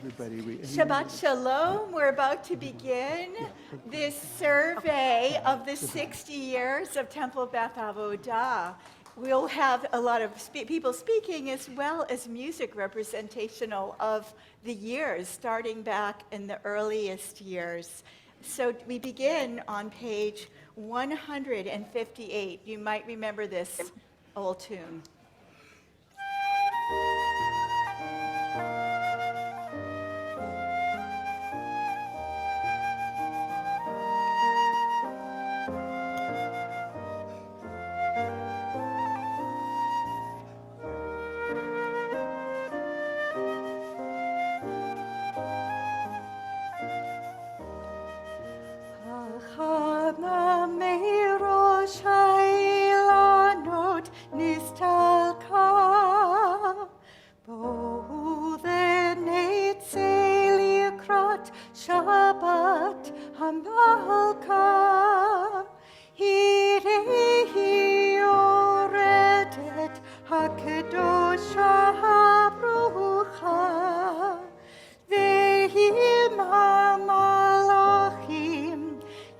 Shabbat Shalom. We're about to begin this survey of the 60 years of Temple Beth Avodah. We'll have a lot of people speaking as well as music representational of the years, starting back in the earliest years. So we begin on page 158. You might remember this old tune. Shabbat Hamalka Hirehi Yoredet HaKedosha HaBrucha Vehim HaMalachim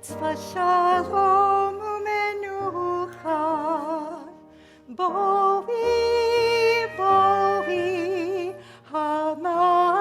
Tzva Shalom Umenucha Boi Hamalka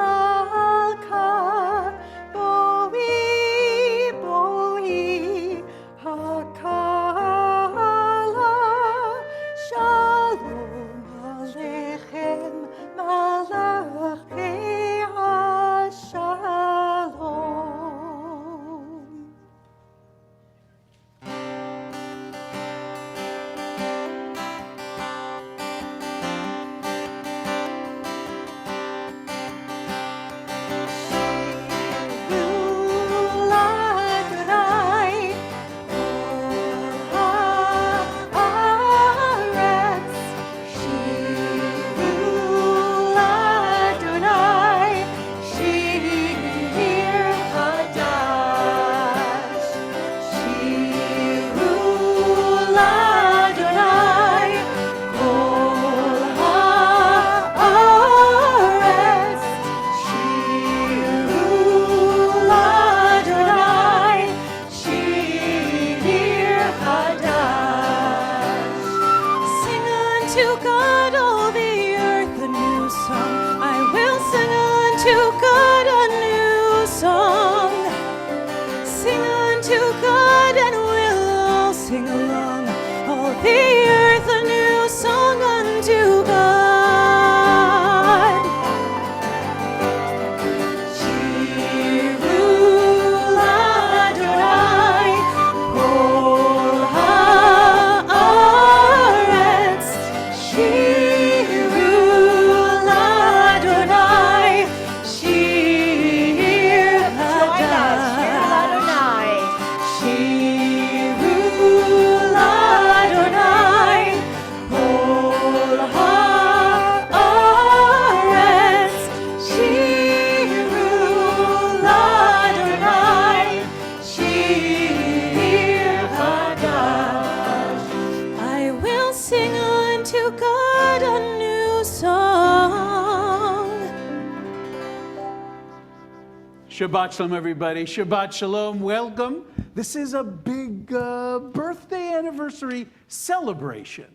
Shabbat Shalom, everybody. Shabbat Shalom. Welcome. This is a big birthday anniversary celebration.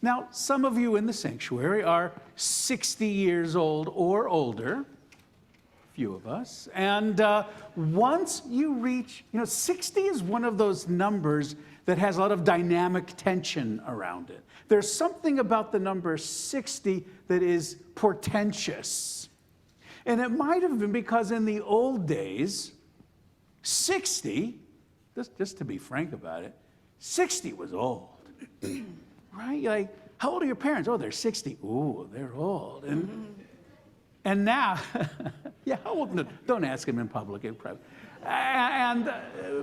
Now, some of you in the sanctuary are 60 years old or older, a few of us. And once you reach, 60 is one of those numbers that has a lot of dynamic tension around it. There's something about the number 60 that is portentous. And it might have been because in the old days, 60, just to be frank about it, 60 was old, right? Like, how old are your parents? Oh, they're 60. Ooh, they're old. And now, yeah, how old? No, don't ask them in public, in private.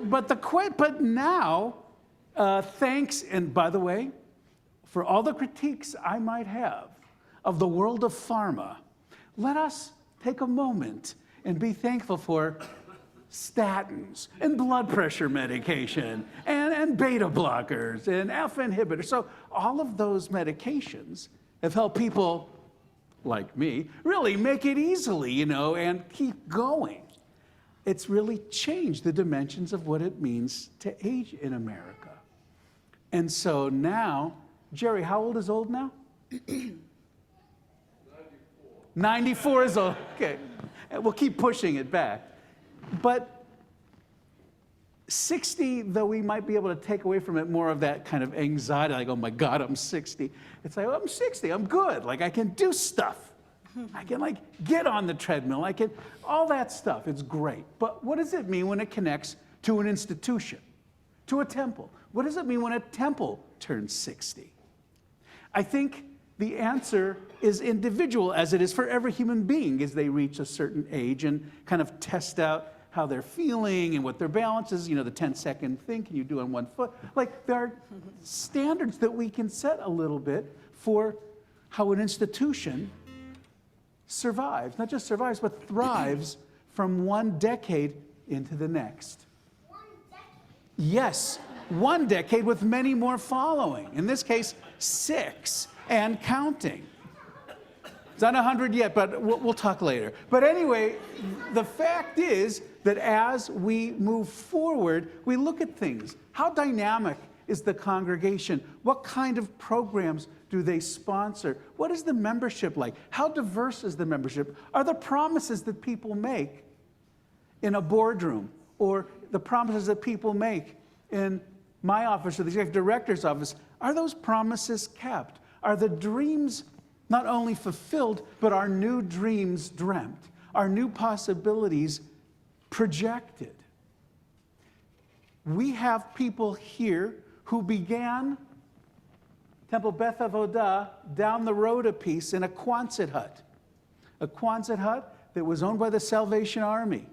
But now, thanks, and by the way, for all the critiques I might have of the world of pharma, let us take a moment and be thankful for statins and blood pressure medication and beta blockers and alpha inhibitors. So all of those medications have helped people like me, really make it easily, and keep going. It's really changed the dimensions of what it means to age in America. And so now, Jerry, how old is old now? 94 is old. Okay. We'll keep pushing it back. But 60, though we might be able to take away from it more of that kind of anxiety, like, oh my God, I'm 60. It's like, oh, I'm 60, I'm good. Like, I can do stuff. I can, get on the treadmill. I can, all that stuff. It's great. But what does it mean when it connects to an institution, to a temple? What does it mean when a temple turns 60? I think the answer is individual, as it is for every human being as they reach a certain age and kind of test out how they're feeling and what their balance is, the 10-second thing, can you do on one foot? There are standards that we can set a little bit for how an institution survives, not just survives, but thrives from one decade into the next. 1 decade? Yes, 1 decade with many more following. In this case, 6 and counting. It's not 100 yet, but we'll talk later. But anyway, the fact is that as we move forward, we look at things. How dynamic is the congregation? What kind of programs do they sponsor? What is the membership like? How diverse is the membership? Are the promises that people make in a boardroom or the promises that people make in my office or the executive director's office, are those promises kept? Are the dreams not only fulfilled, but are new dreams dreamt? Are new possibilities projected? We have people here who began Temple Beth Avodah down the road a piece in a Quonset hut. A Quonset hut that was owned by the Salvation Army.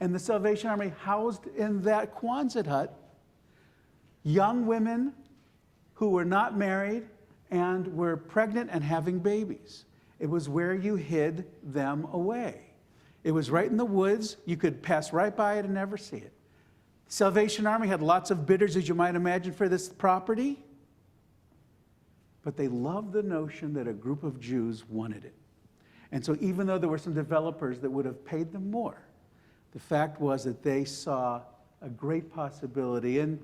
And the Salvation Army housed in that Quonset hut young women who were not married and were pregnant and having babies. It was where you hid them away. It was right in the woods. You could pass right by it and never see it. Salvation Army had lots of bidders, as you might imagine, for this property. But they loved the notion that a group of Jews wanted it. And so even though there were some developers that would have paid them more, the fact was that they saw a great possibility in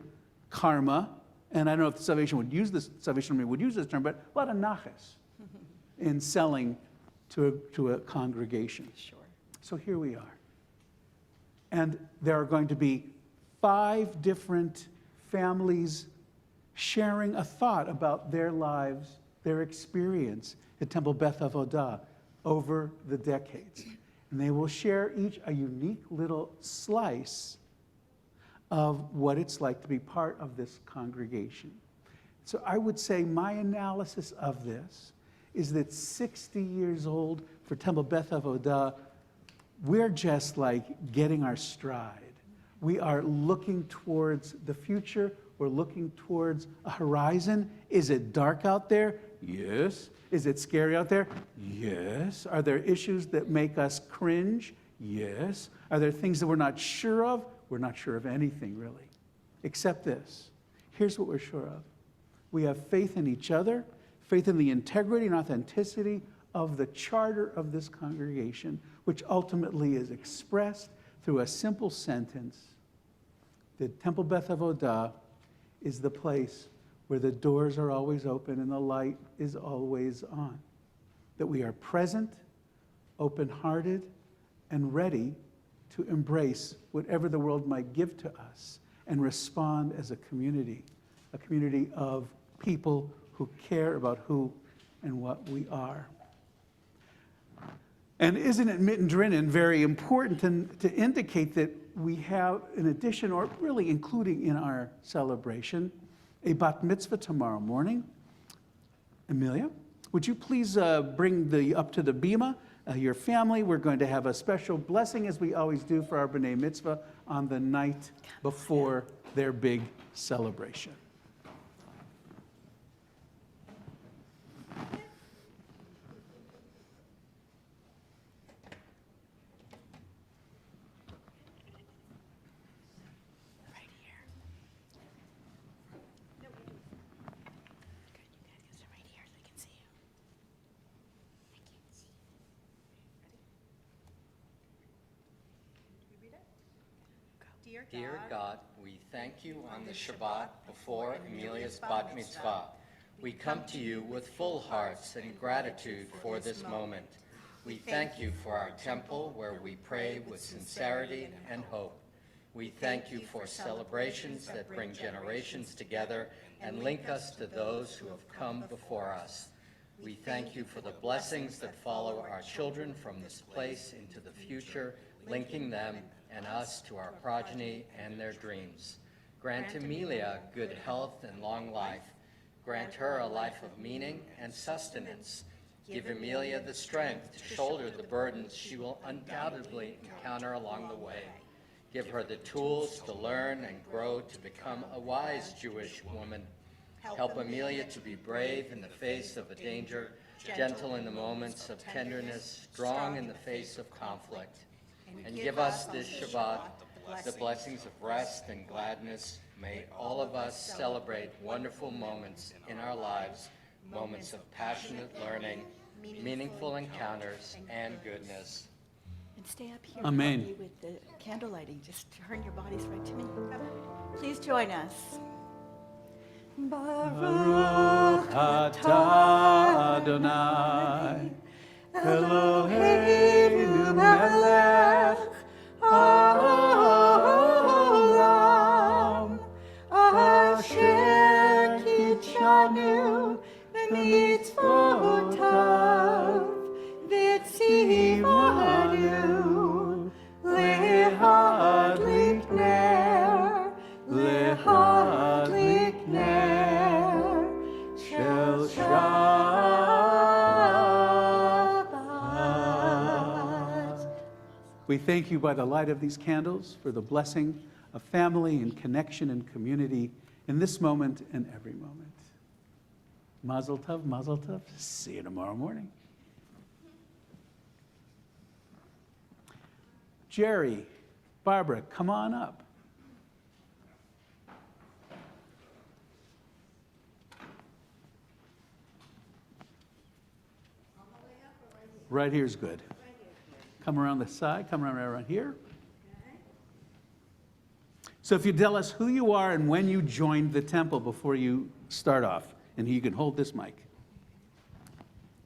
karma. And I don't know if the Salvation Army would use this term, but a lot of naches in selling to a congregation. Sure. So here we are. And there are going to be 5 different families sharing a thought about their lives, their experience at Temple Beth Avodah over the decades. And they will share each a unique little slice of what it's like to be part of this congregation. So I would say my analysis of this is that 60 years old for Temple Beth Avodah, we're just getting our stride. We are looking towards the future. We're looking towards a horizon. Is it dark out there? Yes. Is it scary out there? Yes. Are there issues that make us cringe? Yes. Are there things that we're not sure of? We're not sure of anything, really, except this. Here's what we're sure of. We have faith in each other, faith in the integrity and authenticity of the charter of this congregation, which ultimately is expressed through a simple sentence that Temple Beth Avodah is the place where the doors are always open and the light is always on. That we are present, open-hearted, and ready to embrace whatever the world might give to us and respond as a community of people who care about who and what we are. And isn't it mittendrinnen very important to indicate that we have, in addition, or really including in our celebration, a bat mitzvah tomorrow morning. Amelia, would you please bring up to the bima your family? We're going to have a special blessing, as we always do for our b'nai mitzvah, on the night before their big celebration. Dear God, we thank you on the Shabbat before Amelia's bat mitzvah. We come to you with full hearts and gratitude for this moment. We thank you for our temple where we pray with sincerity and hope. We thank you for celebrations that bring generations together and link us to those who have come before us. We thank you for the blessings that follow our children from this place into the future, linking them and us to our progeny and their dreams. Grant Amelia good health and long life. Grant her a life of meaning and sustenance. Give Amelia the strength to shoulder the burdens she will undoubtedly encounter along the way. Give her the tools to learn and grow to become a wise Jewish woman. Help Amelia to be brave in the face of a danger, gentle in the moments of tenderness, strong in the face of conflict. And give us this Shabbat the blessings of rest and gladness. May all of us celebrate wonderful moments in our lives, moments of passionate learning, meaningful encounters, and goodness. And stay up here. Amen. Probably with the candle lighting. Just turn your bodies right to me. Please join us. Baruch atah Adonai, Eloheinu melech haolam, asher kitshanu b'mitzvotav, v'tzivanu lehadlik ner, lehadlik ner shel Shabbat. We thank you by the light of these candles for the blessing of family and connection and community in this moment and every moment. Mazel tov, mazel tov. See you tomorrow morning. Jerry, Barbara, come on up. Right here's good. Come around the side, come around here. So if you tell us who you are and when you joined the temple before you start off, and you can hold this mic.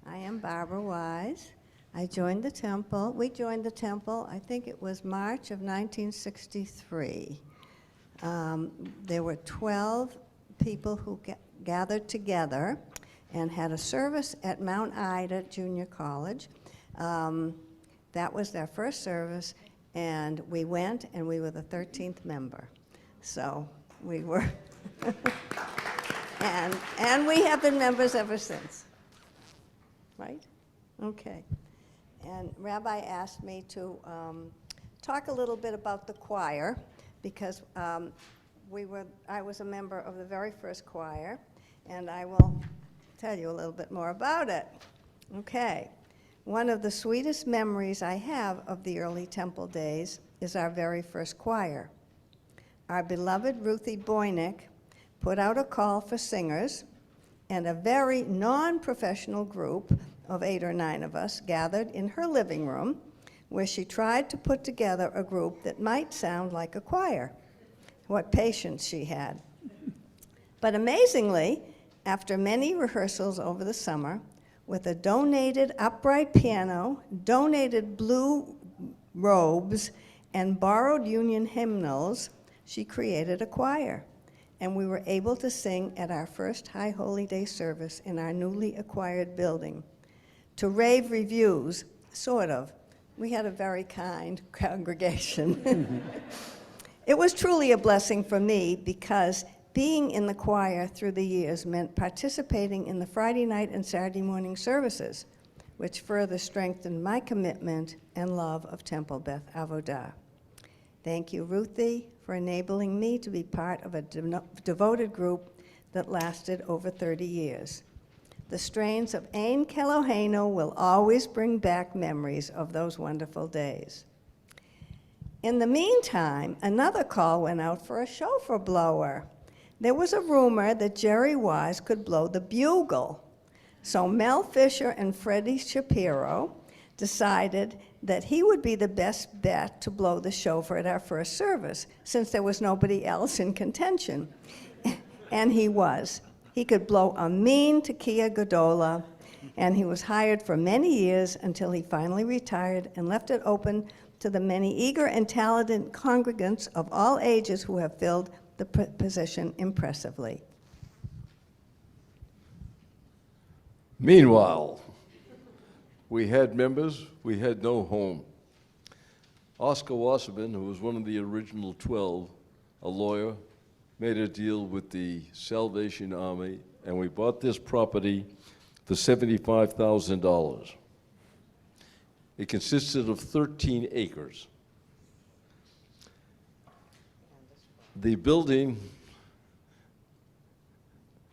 I am Barbara Wise. I joined the temple. We joined the temple, I think it was March of 1963. There were 12 people who gathered together and had a service at Mount Ida Junior College. That was their first service, and we went, and we were the 13th member. So we were, and we have been members ever since, right? Okay. And Rabbi asked me to talk a little bit about the choir, because I was a member of the very first choir, and I will tell you a little bit more about it. Okay. One of the sweetest memories I have of the early temple days is our very first choir. Our beloved Ruthie Boynick put out a call for singers, and a very non-professional group of 8 or 9 of us gathered in her living room, where she tried to put together a group that might sound like a choir. What patience she had. But amazingly, after many rehearsals over the summer, with a donated upright piano, donated blue robes, and borrowed union hymnals, she created a choir. And we were able to sing at our first High Holy Day service in our newly acquired building. To rave reviews, sort of. We had a very kind congregation. It was truly a blessing for me, because being in the choir through the years meant participating in the Friday night and Saturday morning services, which further strengthened my commitment and love of Temple Beth Avodah. Thank you, Ruthie, for enabling me to be part of a devoted group that lasted over 30 years. The strains of Ein Keloheinu will always bring back memories of those wonderful days. In the meantime, another call went out for a shofar blower. There was a rumor that Jerry Wise could blow the bugle. So Mel Fisher and Freddie Shapiro decided that he would be the best bet to blow the shofar at our first service, since there was nobody else in contention. And he was. He could blow a mean tekiah gadola, and he was hired for many years until he finally retired and left it open to the many eager and talented congregants of all ages who have filled the position impressively. Meanwhile, we had members, we had no home. Oscar Wasserman, who was one of the original 12, a lawyer, made a deal with the Salvation Army, and we bought this property for $75,000. It consisted of 13 acres. The building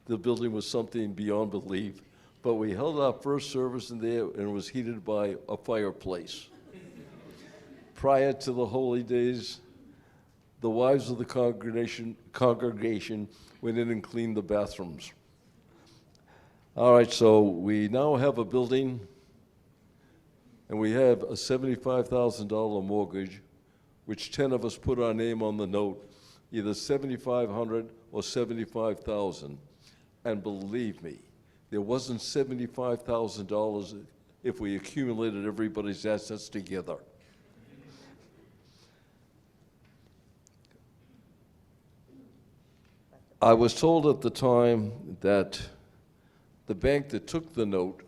was something beyond belief, but we held our first service in there, and it was heated by a fireplace. Prior to the holy days, the wives of the congregation went in and cleaned the bathrooms. All right, so we now have a building, and we have a $75,000 mortgage, which 10 of us put our name on the note, either $7,500 or $75,000. And believe me, there wasn't $75,000 if we accumulated everybody's assets together. I was told at the time that the bank that took the note,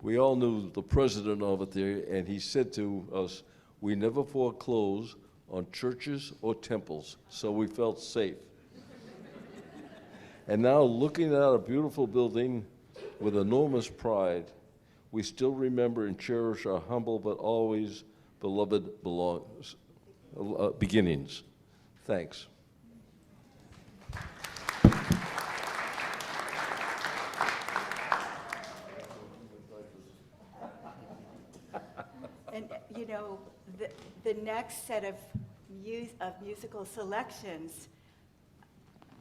we all knew the president of it there, and he said to us, we never foreclose on churches or temples, so we felt safe. And now, looking at a beautiful building with enormous pride, we still remember and cherish our humble but always beloved beginnings. Thanks. And, you know, the next set of musical selections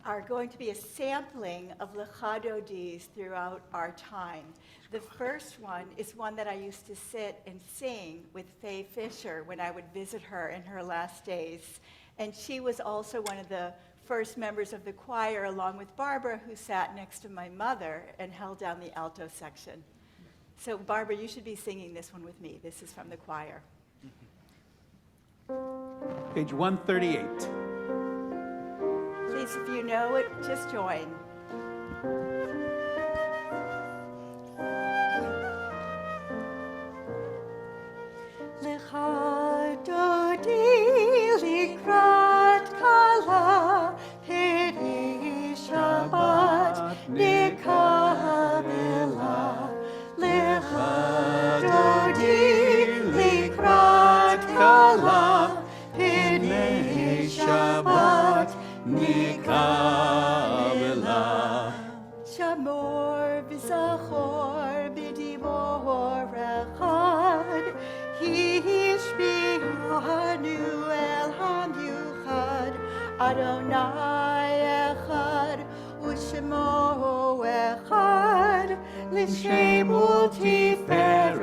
are going to be a sampling of Lecha Dodis throughout our time. The first one is one that I used to sit and sing with Faye Fisher when I would visit her in her last days. And she was also one of the first members of the choir, along with Barbara, who sat next to my mother and held down the alto section. So Barbara, you should be singing this one with me. This is from the choir. Page 138. Please, if you know it, just join. Lecha dodi likrat kala, peri Shabbat nikabela. Lecha dodi likrat kala, peri Shabbat nikabela. Shamor v'zachor b'dibor echad, Hishbihanu el hamyuchad, Adonai echad, U'shemo echad, L'shem u'tiferet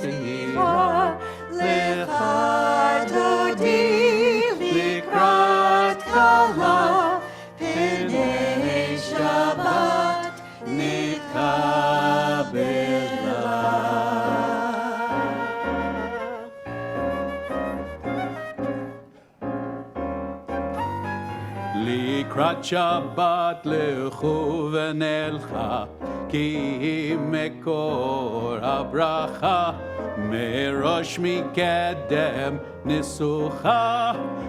v'litva, Lecha dodi likrat kala, Pnei Shabbat nikabela. Likrat Shabbat lechu v'nelcha, ki mekor habracha, merosh mikedem nisucha,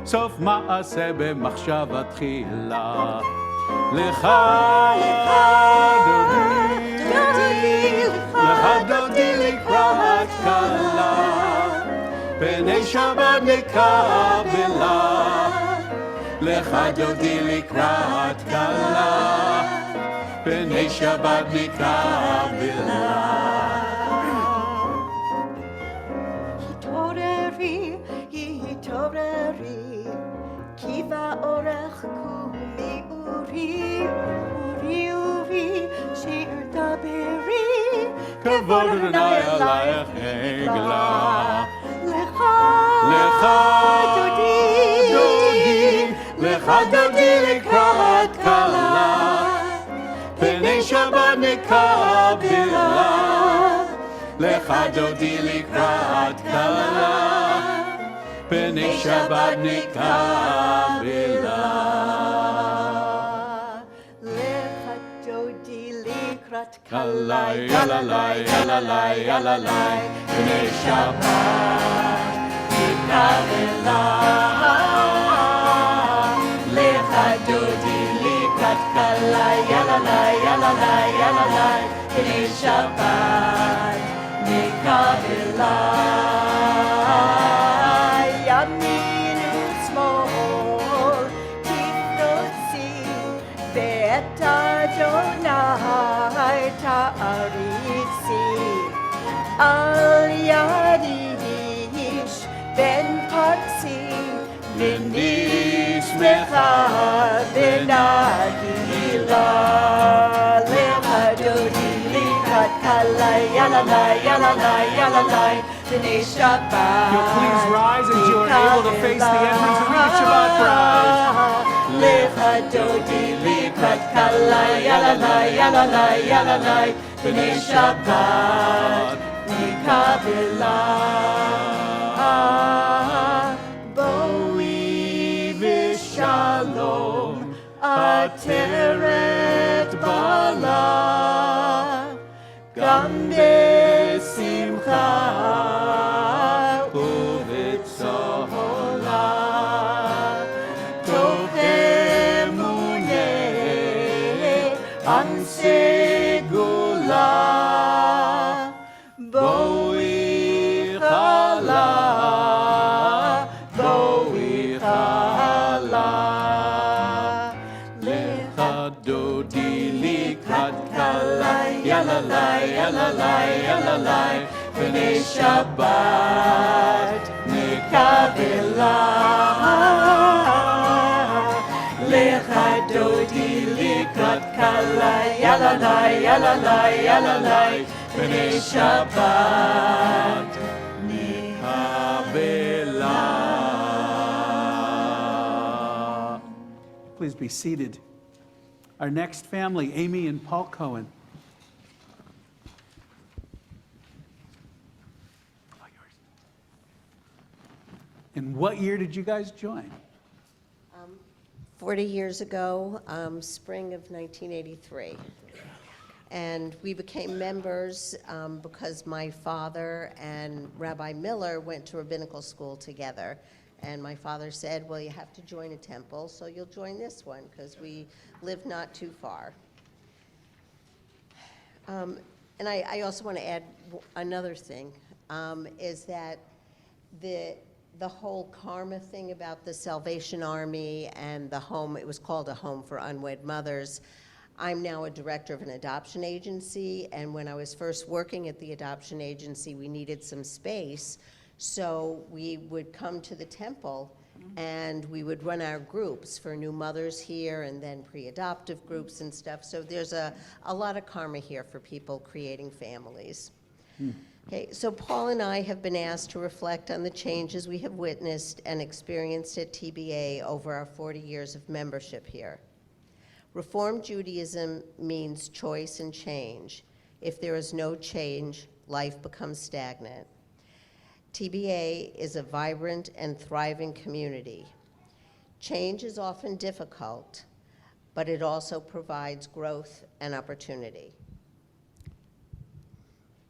sof ma'aseh b'machshavat tchila. Lecha dodi likrat kala, pnei Shabbat nikabela. Lecha dodi likrat kala, pnei Shabbat nikabela. Hitoreri, kiva orech kumi uri, uri, shir daberi, כבוד אדוני עלייך עגלה. לך לך דודי, לך דודי לקראת כלה, פני שבת נקבלה. לך דודי לקראת כלה, פני שבת נקבלה. לך דודי לקראת כלה, יללה, יללה, יללה, פני שבת נקבלה. לך דודי לקראת כלה, יללה, יללה, יללה, פני שבת נקבלה. ימין ושמאל תפרוצי ואת אדוני תעריצי. אל ידיש בן פרצי ונשמחה ונגילה. לך דודי לקראת כלה, יללה, יללה, יללה, פני שבת. You'll please rise as you are able to face the entrance and read the Shabbat prize. לך דודי לקראת כלה, יללה, יללה, יללה, פני שבת נקבלה. בואי ושלום עטרת בעלה, גם בשמחה ובצהלה. תוך אמונה סגולה, בואי חלה, בואי חלה. לך דודי לקראת כלה, יללה, יללה, יללה, פני שבת נקבלה. לך דודי לקראת כלה, יללה, יללה, יללה, פני שבת נקבלה. Please be seated. Our next family, Amy and Paul Cohen. And what year did you guys join? 40 years ago, spring of 1983. And we became members because my father and Rabbi Miller went to rabbinical school together. And my father said, well, you have to join a temple, so you'll join this one, because we live not too far. And I also want to add another thing, is that the whole karma thing about the Salvation Army and the home, it was called a home for unwed mothers. I'm now a director of an adoption agency, and when I was first working at the adoption agency, we needed some space. So we would come to the temple and we would run our groups for new mothers here and then pre-adoptive groups and stuff. So there's a lot of karma here for people creating families. Okay, so Paul and I have been asked to reflect on the changes we have witnessed and experienced at TBA over our 40 years of membership here. Reform Judaism means choice and change. If there is no change, life becomes stagnant. TBA is a vibrant and thriving community. Change is often difficult, but it also provides growth and opportunity.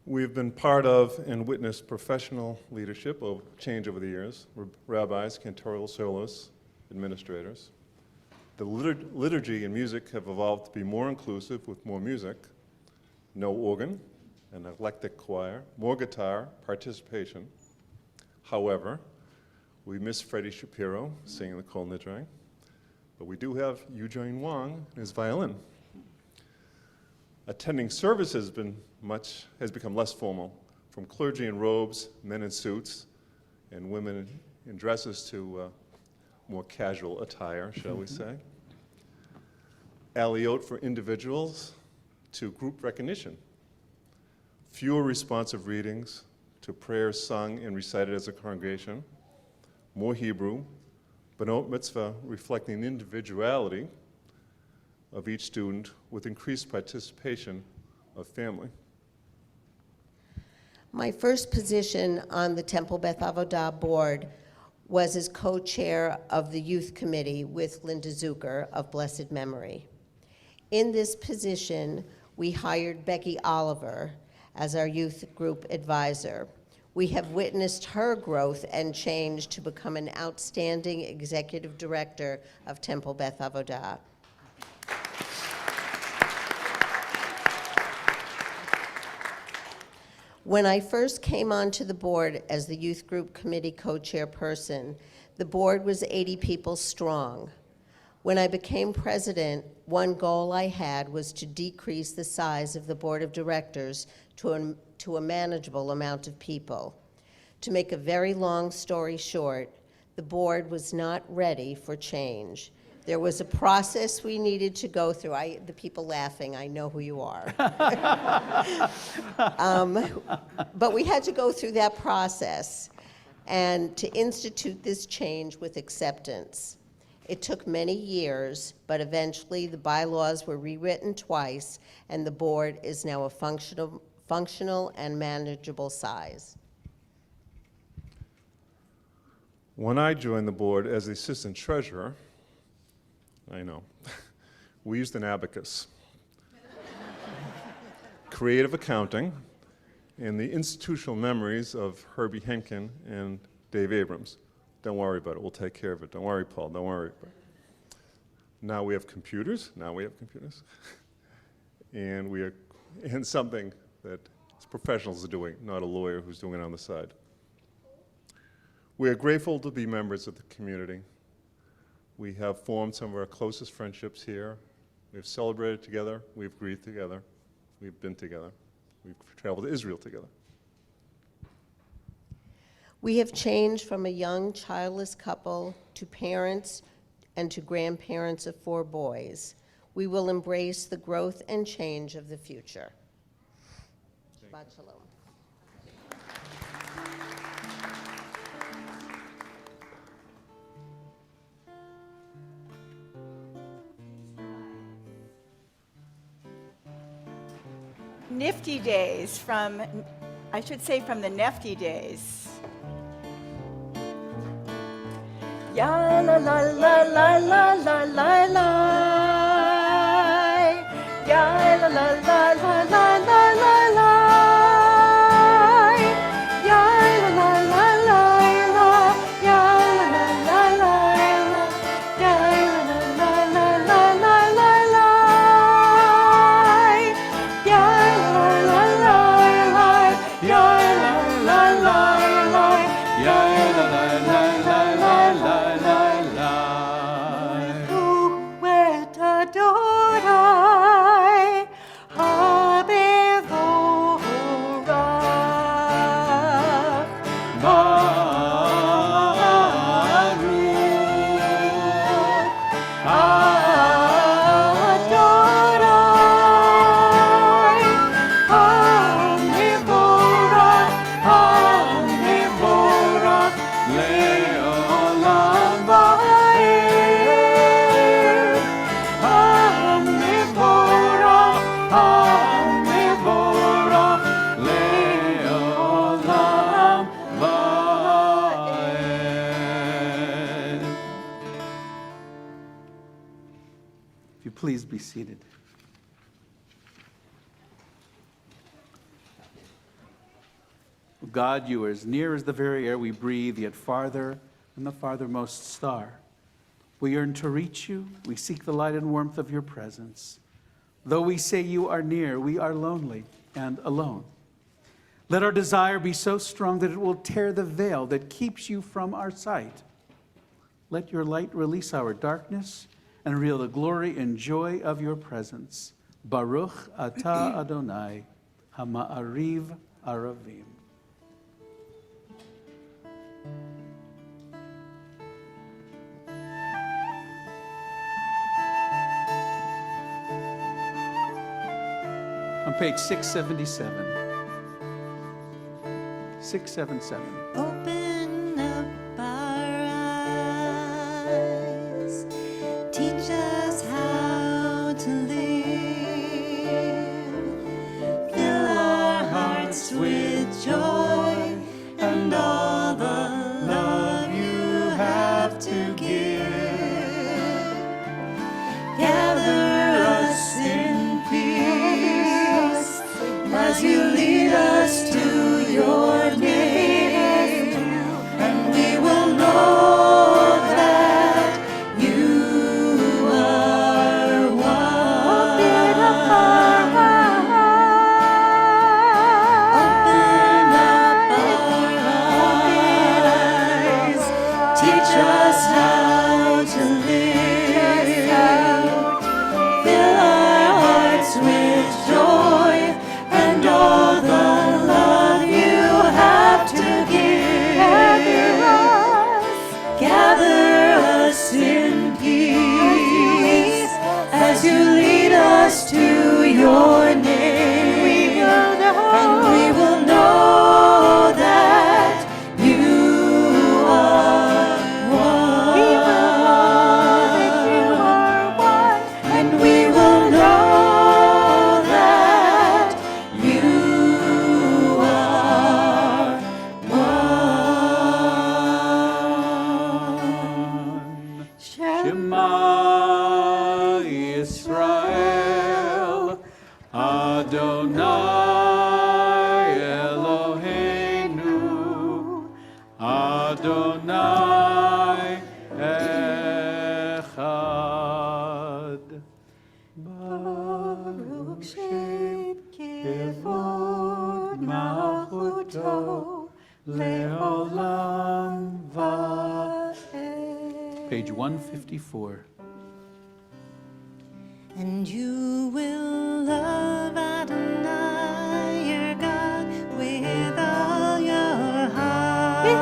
We've been part of and witnessed professional leadership of change over the years, rabbis, cantorial soloists, administrators. The liturgy and music have evolved to be more inclusive with more music, no organ, an eclectic choir, more guitar, participation. However, we miss Freddie Shapiro singing the Kol Nidre, but we do have Eugene Wong and his violin. Attending service has become less formal, from clergy in robes, men in suits, and women in dresses to more casual attire, shall we say. Aliyot for individuals to group recognition. fewer responsive readings to prayers sung and recited as a congregation, more Hebrew, Banot Mitzvah reflecting the individuality of each student with increased participation of family. My first position on the Temple Beth Avodah board was as co-chair of the youth committee with Linda Zucker of blessed memory. In this position, we hired Becky Oliver as our youth group advisor. We have witnessed her growth and change to become an outstanding executive director of Temple Beth Avodah. When I first came onto the board as the youth group committee co-chairperson, the board was 80 people strong. When I became president, one goal I had was to decrease the size of the board of directors to a manageable amount of people. To make a very long story short, the board was not ready for change. There was a process we needed to go through. The people laughing, I know who you are. But we had to go through that process and to institute this change with acceptance. It took many years, but eventually the bylaws were rewritten twice, and the board is now a functional and manageable size. When I joined the board as the assistant treasurer, I know, we used an abacus, creative accounting, and the institutional memories of Herbie Henkin and Dave Abrams. Don't worry about it, we'll take care of it. Don't worry, Paul, don't worry about it. Now we have computers, and something that professionals are doing, not a lawyer who's doing it on the side. We are grateful to be members of the community. We have formed some of our closest friendships here. We've celebrated together, we've grieved together, we've been together, we've traveled to Israel together. We have changed from a young, childless couple to parents and to grandparents of 4 boys. We will embrace the growth and change of the future. Shabbat Shalom. Nifty days from, I should say from the Nifty days. Ya la la la la la la la la. Ya la la la la la la la la. Ya la la la la la. Ya la la la la. Ya la la la la la la la. Ya la la la la. Ya la la la la. Ya la la la la. Please be seated. God, you are as near as the very air we breathe, yet farther than the farthermost star. We yearn to reach you. We seek the light and warmth of your presence. Though we say you are near, we are lonely and alone. Let our desire be so strong that it will tear the veil that keeps you from our sight. Let your light release our darkness and reveal the glory and joy of your presence. Baruch atah Adonai, hama'ariv aravim. On page 677. 677. Open up our eyes, teach us how to live, fill our hearts with joy and all the love you have to give. Gather us in peace as you lead us to your name, and we will know that you are one. Open up our eyes, teach us how to live, fill our hearts with joy and all the love you have to give. Gather us in peace as you lead us to your name, and we will know that you are one. And we will know that you are one. Shema Yisrael, Adonai Eloheinu, Adonai Echad. Baruch Shem Kevod Malchuto Leolam Va'ed. Page 154. And you will love Adonai your God with all your heart, with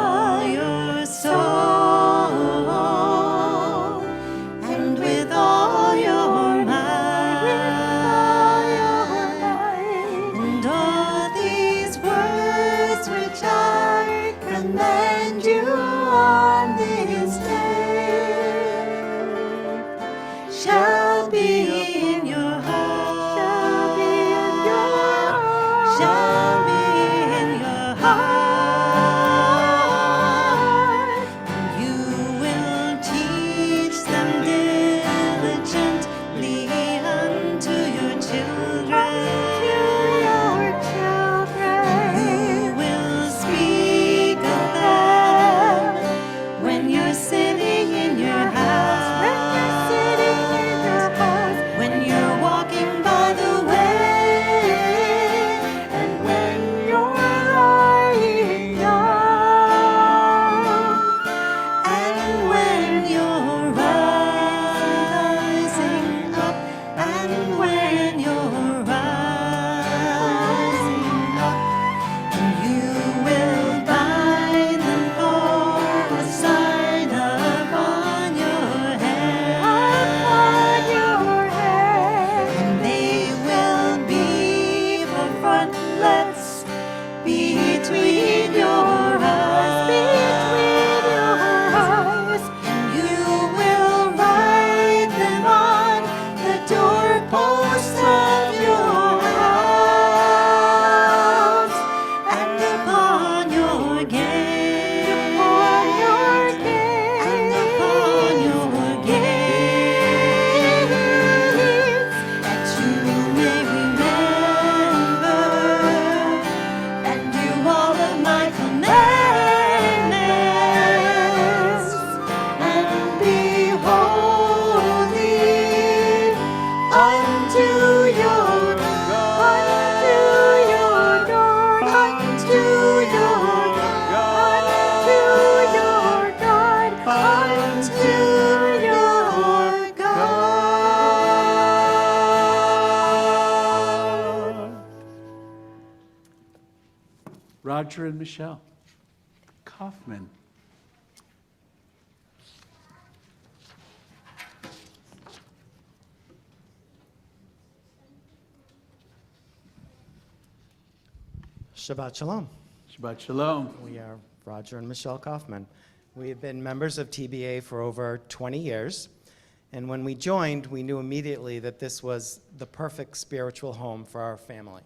all your soul, and with all your mind, and all these words which I command you on this day shall be in your heart, shall be in your heart. You will teach them diligently unto your children. You will speak of them when you're sitting in your house, when you're walking by the way, and when you're lying down, and when you're rising up, and when you're rising up. And you will bind them for a sign upon your head, and they will be for frontlets between your eyes, and you will write them on the doorposts of your house and upon your gates, and upon your gates, that you may remember and do all of my commandments, and be holy unto your God, unto your God, unto your God, unto your God. Roger and Michelle Kaufman. Shabbat Shalom. Shabbat Shalom. We are Roger and Michelle Kaufman. We have been members of TBA for over 20 years, and when we joined, we knew immediately that this was the perfect spiritual home for our family.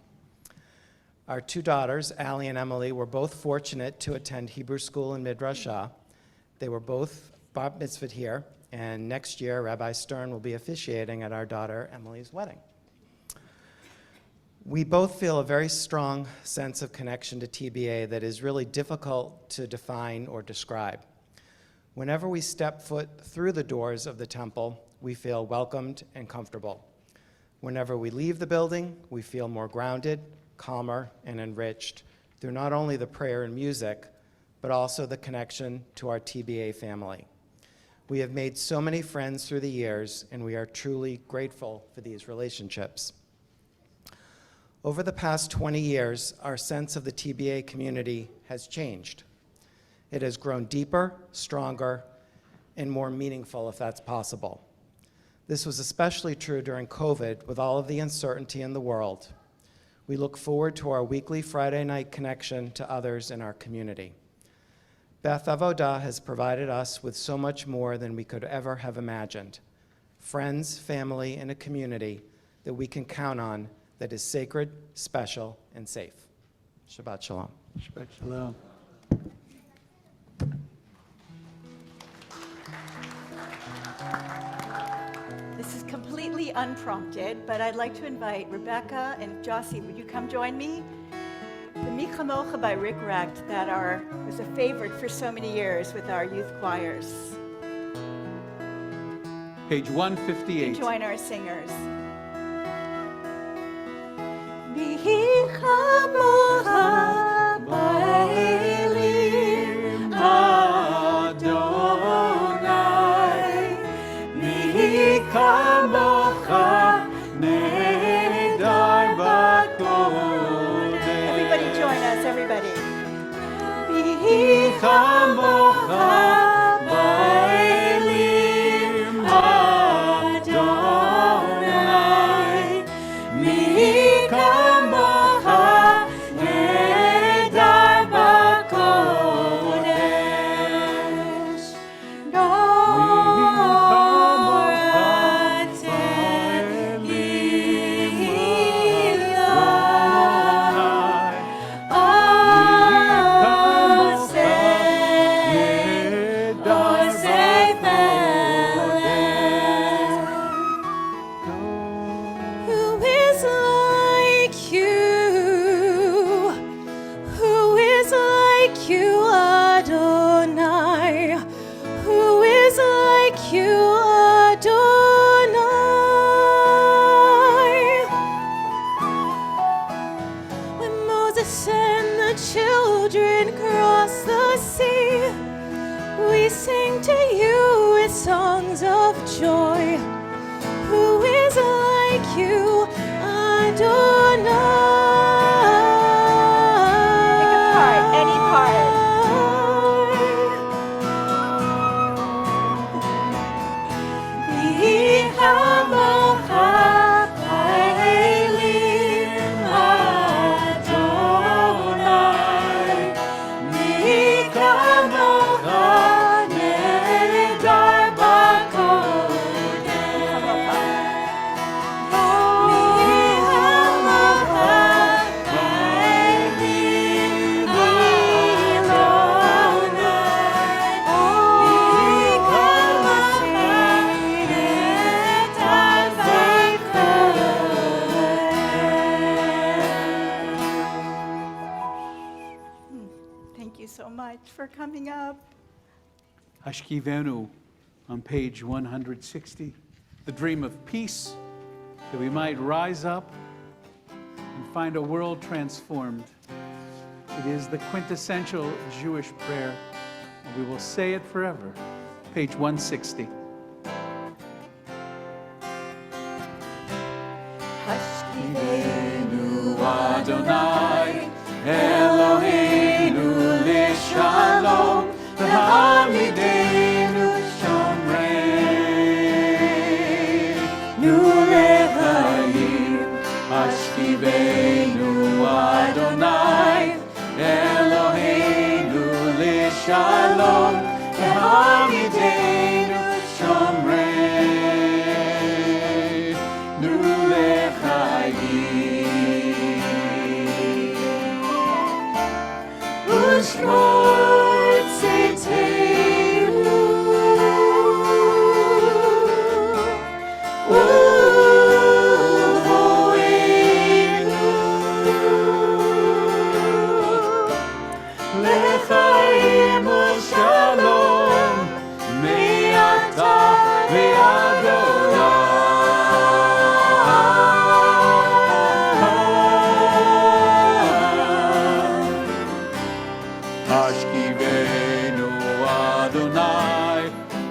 Our two daughters, Allie and Emily, were both fortunate to attend Hebrew school in Midrashah. They were both bat mitzvahed here, and next year, Rabbi Stern will be officiating at our daughter Emily's wedding. We both feel a very strong sense of connection to TBA that is really difficult to define or describe. Whenever we step foot through the doors of the temple, we feel welcomed and comfortable. Whenever we leave the building, we feel more grounded, calmer, and enriched through not only the prayer and music, but also the connection to our TBA family. We have made so many friends through the years, and we are truly grateful for these relationships. Over the past 20 years, our sense of the TBA community has changed. It has grown deeper, stronger, and more meaningful, if that's possible. This was especially true during COVID, with all of the uncertainty in the world. We look forward to our weekly Friday night connection to others in our community. Beth Avodah has provided us with so much more than we could ever have imagined. Friends, family, and a community that we can count on that is sacred, special, and safe. Shabbat Shalom. Shabbat Shalom. This is completely unprompted, but I'd like to invite Rebecca and Jossie. Would you come join me? The Mi Chamocha by Rick Recht was a favorite for so many years with our youth choirs. Page You 158. can join our singers. Mi Chamocha ba'elim Adonai, Mi Chamocha nedar b'kodesh. Everybody join us, everybody. Mi Chamocha ba'elim Adonai, Mi Chamocha nedar b'kodesh. Who is like you? Who is like you, Adonai? Who is like you, Adonai? When Moses and the children crossed the sea, we sing to you with songs of joy. Who is like you, Adonai? Pick a part, any part. Mi Chamocha ba'elim Adonai, Mi Chamocha nedar Thank you so much for coming up. Hashkivenu on page 160. The dream of peace, that we might rise up and find a world transformed. It is the quintessential Jewish prayer, and we will say it forever. Page 160. Hashkivenu Adonai, Eloheinu leshalom, v'hamidenu shomreinu lechayim. Hashkivenu Adonai, Eloheinu l'shalom, v'hamidenu shomreinu l'chayim. Ushmor tzitenu, לחיים ושלום, מעתה ועד עולם. השכיבנו אדוני,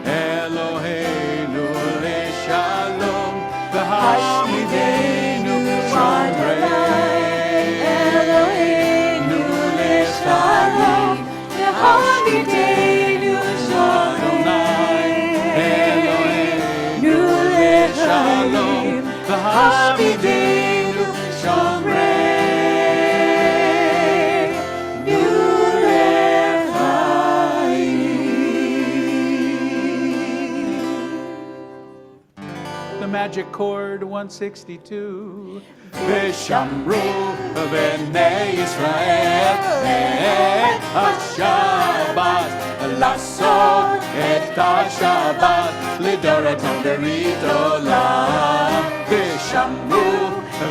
אלוהינו לשלום, והשמידנו שומרנו לשלום. Hashmidenu Adonai, Eloheinu leShalom, v'hashmidenu shomreinu l'chayim. The magic chord 162. V'shamru b'nei Yisrael et HaShabbat, לעשות את השבת לדורותם ברית עולם. ושמרו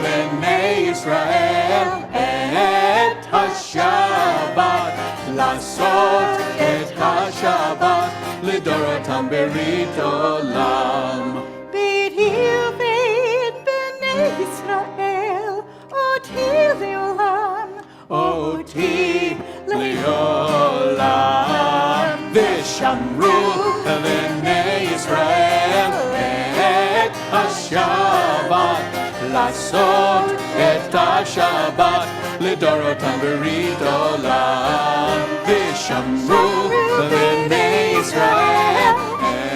בני ישראל את השבת, לעשות את השבת לדורותם ברית עולם. בדיוק בני ישראל, אותי לעולם, אותי לעולם. ושמרו בני ישראל את השבת, לעשות את השבת לדורותם ברית עולם. ושמרו בני ישראל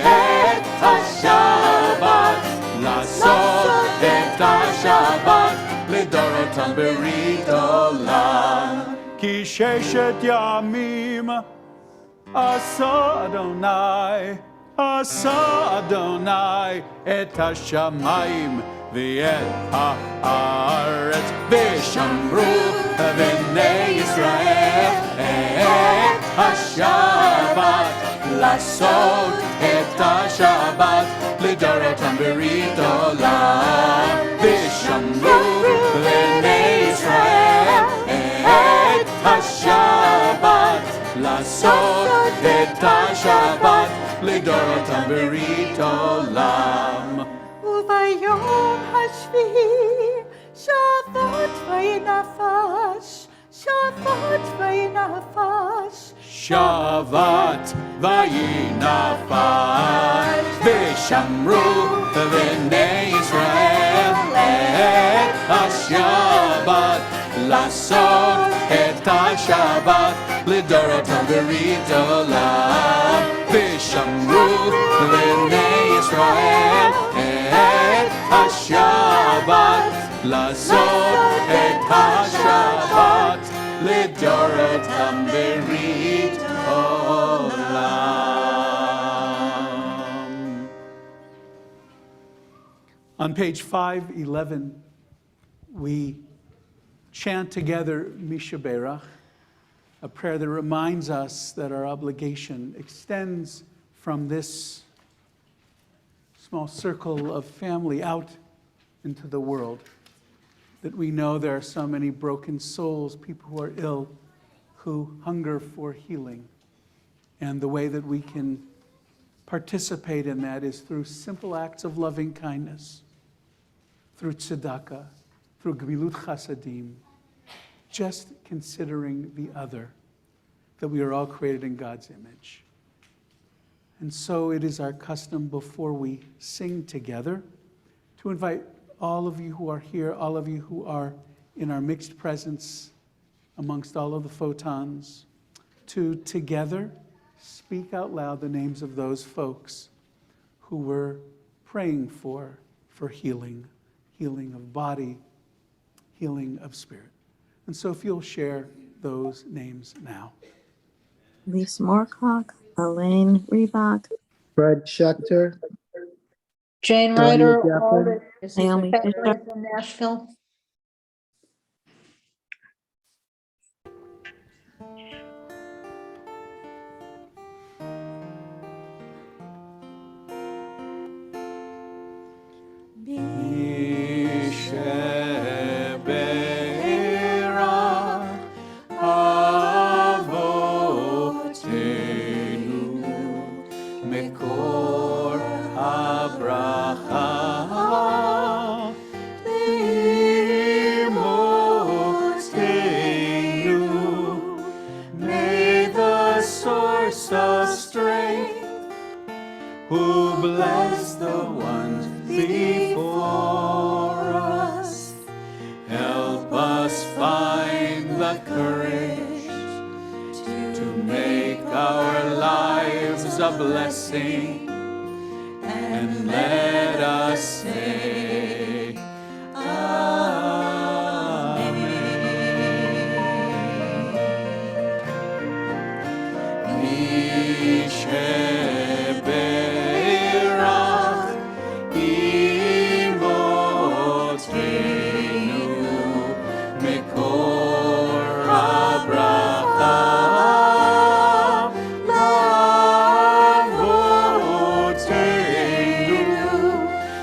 את השבת, לעשות את השבת לדורותם ברית עולם. כי ששת ימים עשה אדוני את השמיים ואת הארץ. ושמרו בני ישראל את השבת, לעשות את השבת לדורותם ברית עולם. ושמרו בני ישראל את השבת, לעשות את השבת לדורותם ברית עולם. וביום השביעי שבת וינפש, שבת וינפש, שבת וינפש. ושמרו בני ישראל את השבת, לעשות את השבת לדורותם ברית עולם. ושמרו בני ישראל את השבת, לעשות את השבת לדורותם ברית עולם. On page 511, we chant together Misha Berach, a prayer that reminds us that our obligation extends from this small circle of family out into the world. That we know there are so many broken souls, people who are ill, who hunger for healing. And the way that we can participate in that is through simple acts of loving kindness, through tzedakah, through gemilut chasadim, just considering the other, that we are all created in God's image. And so it is our custom before we sing together to invite all of you who are here, all of you who are in our mixed presence amongst all of the photons, to together speak out loud the names of those folks who we're praying for healing, healing of body, healing of spirit. And so if you'll share those names now. Lisa Moorcock, Elaine Reebok, Fred Schechter, Jane Tanya Ryder, Geffen, Naomi Fisher, from Nashville. May the source of strength, who bless the ones before us, help us find the courage to make our lives a blessing, and let us say,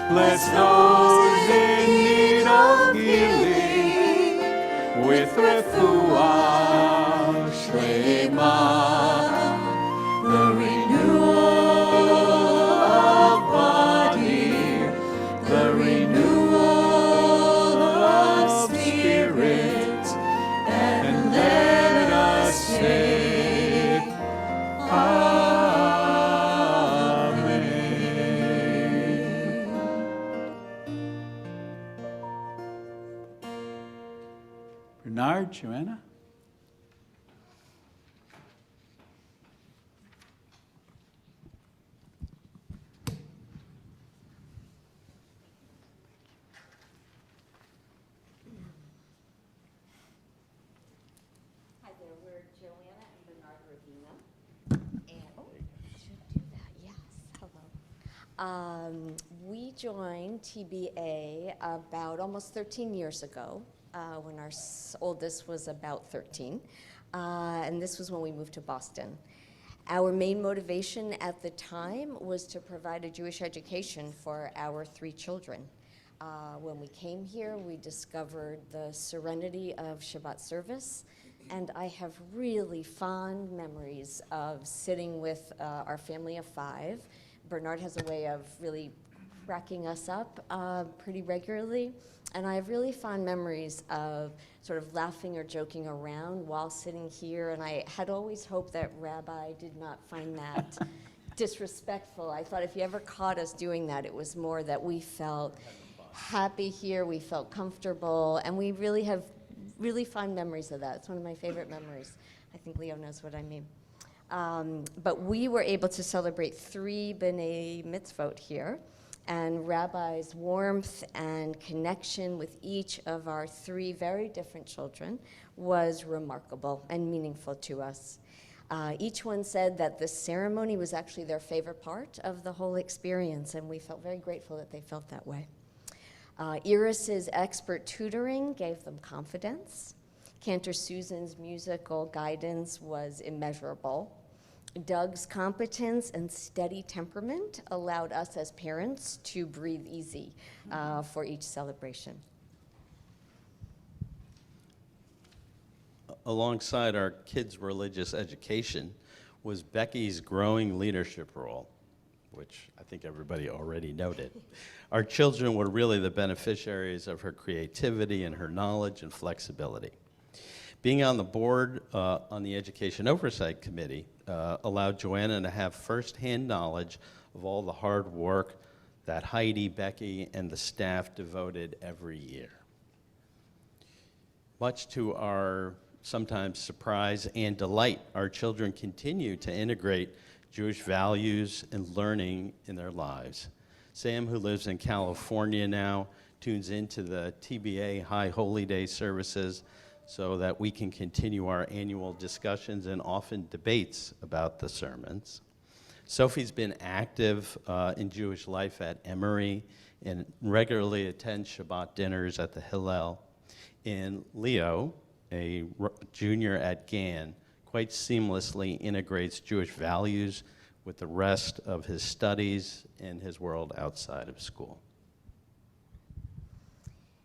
bless those in need of healing with refuah shlema, the renewal of body, the renewal of spirit, and let us say, Bernard, Joanna? Hi there, we're Joanna and Bernard Ravina. And, oh, should do that, yes, hello. We joined TBA about almost 13 years ago, when our oldest was about 13. And this was when we moved to Boston. Our main motivation at the time was to provide a Jewish education for our 3 children. When we came here, we discovered the serenity of Shabbat service, and I have really fond memories of sitting with our family of 5. Bernard has a way of really cracking us up pretty regularly, and I have really fond memories of sort of laughing or joking around while sitting here, and I had always hoped that Rabbi did not find that disrespectful. I thought if he ever caught us doing that, it was more that we felt happy here, we felt comfortable, and we really have really fond memories of that. It's one of my favorite memories. I think Leo knows what I mean. But we were able to celebrate 3 B'nai Mitzvot here, and Rabbi's warmth and connection with each of our 3 very different children was remarkable and meaningful to us. Each one said that the ceremony was actually their favorite part of the whole experience, and we felt very grateful that they felt that way. Iris's expert tutoring gave them confidence. Cantor Susan's musical guidance was immeasurable. Doug's competence and steady temperament allowed us as parents to breathe easy for each celebration. Alongside our kids' religious education was Becky's growing leadership role, which I think everybody already noted. Our children were really the beneficiaries of her creativity and her knowledge and flexibility. Being on the board on the Education Oversight Committee allowed Joanna to have firsthand knowledge of all the hard work that Heidi, Becky, and the staff devoted every year. Much to our sometimes surprise and delight, our children continue to integrate Jewish values and learning in their lives. Sam, who lives in California now, tunes into the TBA High Holy Day services. so that we can continue our annual discussions and often debates about the sermons. Sophie's been active in Jewish life at Emory and regularly attends Shabbat dinners at the Hillel. And Leo, a junior at Gann, quite seamlessly integrates Jewish values with the rest of his studies and his world outside of school.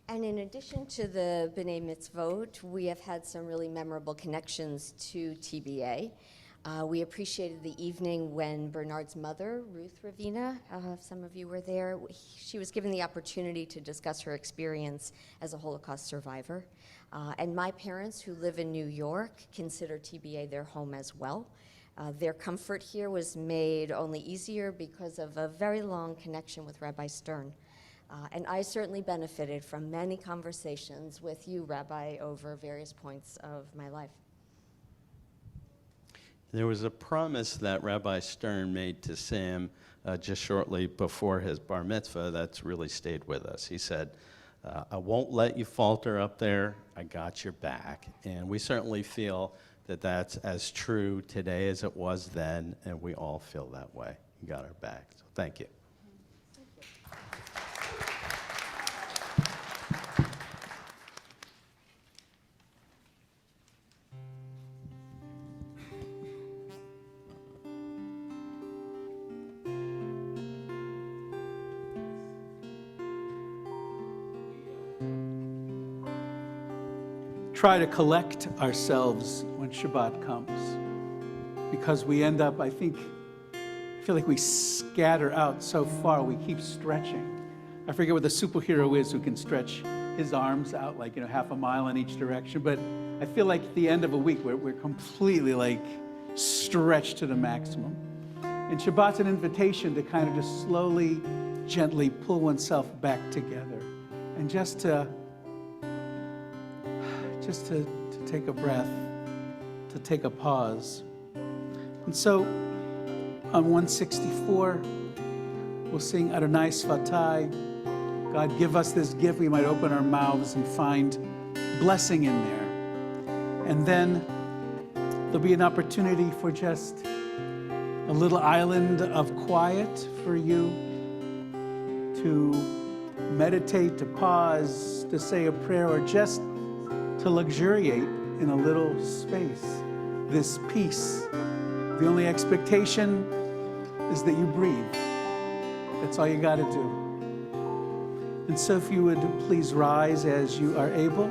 And in addition to the B'nai Mitzvot, we have had some really memorable connections to TBA. We appreciated the evening when Bernard's mother, Ruth Ravina, if some of you were there, she was given the opportunity to discuss her experience as a Holocaust survivor. And my parents, who live in New York, consider TBA their home as well. Their comfort here was made only easier because of a very long connection with Rabbi Stern. And I certainly benefited from many conversations with you, Rabbi, over various points of my life. There was a promise that Rabbi Stern made to Sam just shortly before his bar mitzvah that's really stayed with us. He said, I won't let you falter up there. I got your back. And we certainly feel that that's as true today as it was then, and we all feel that way. You got our back. So thank you. Try to collect ourselves when Shabbat comes, because we end up, I feel like we scatter out so far, we keep stretching. I forget what the superhero is who can stretch his arms out like, half a mile in each direction, but I feel like at the end of a week, we're completely like stretched to the maximum. And Shabbat's an invitation to kind of just slowly, gently pull oneself back together and just to take a breath, to take a pause. And so on 164, we'll sing Adonai Svatai. God, give us this gift. We might open our mouths and find blessing in there. And then there'll be an opportunity for just a little island of quiet for you to meditate, to pause, to say a prayer, or just to luxuriate in a little space, this peace. The only expectation is that you breathe. That's all you got to do. And so if you would please rise as you are able.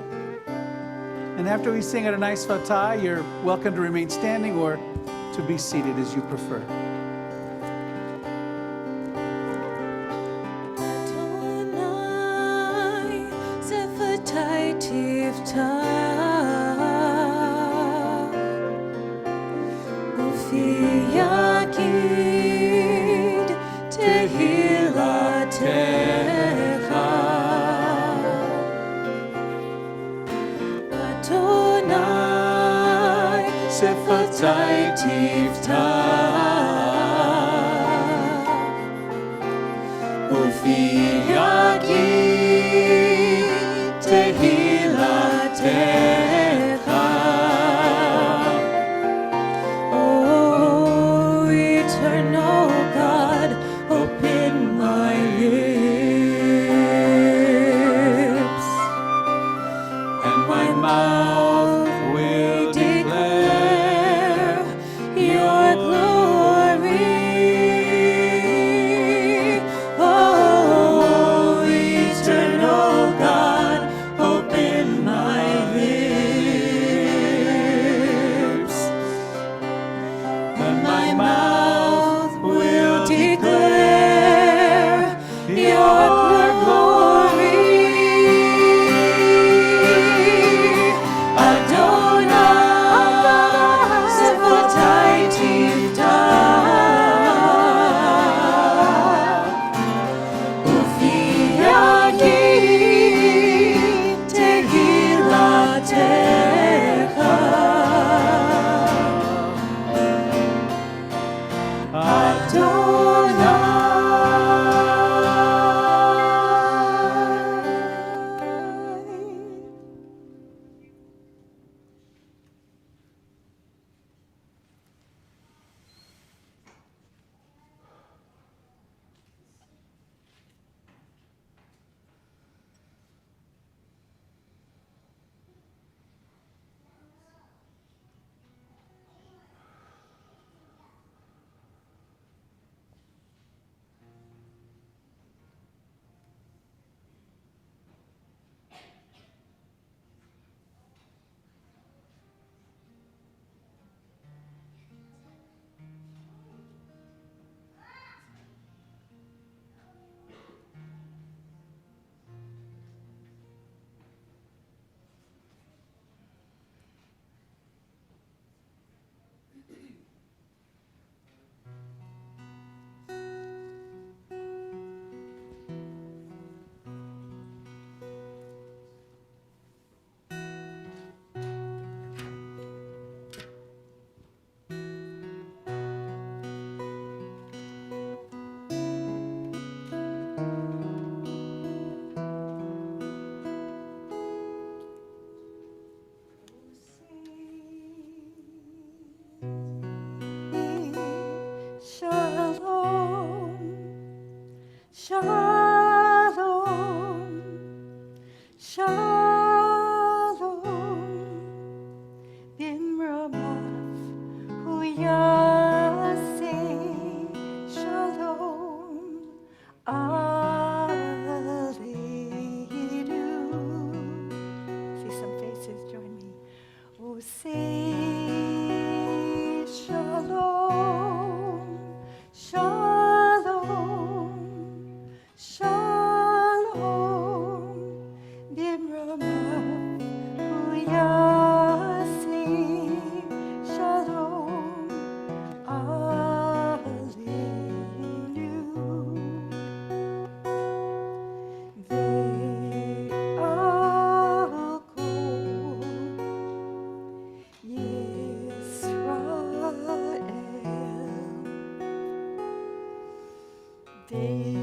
And after we sing Adonai Svatai, you're welcome to remain standing or to be seated as you prefer. voices join me. Oh, say shalom, shalom, shalom, bimramav uyasi, shalom, aleinu. Amen.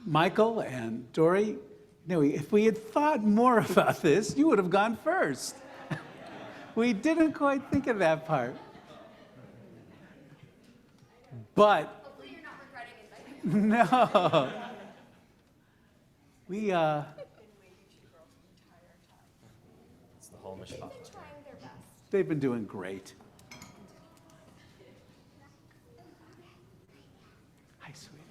Michael and Dory, no, if we had thought more about this, you would have gone first. We didn't quite think of that part. But hopefully you're not regretting inviting me. No. We It's the whole mishpat. they've been doing great. Hi, sweetie.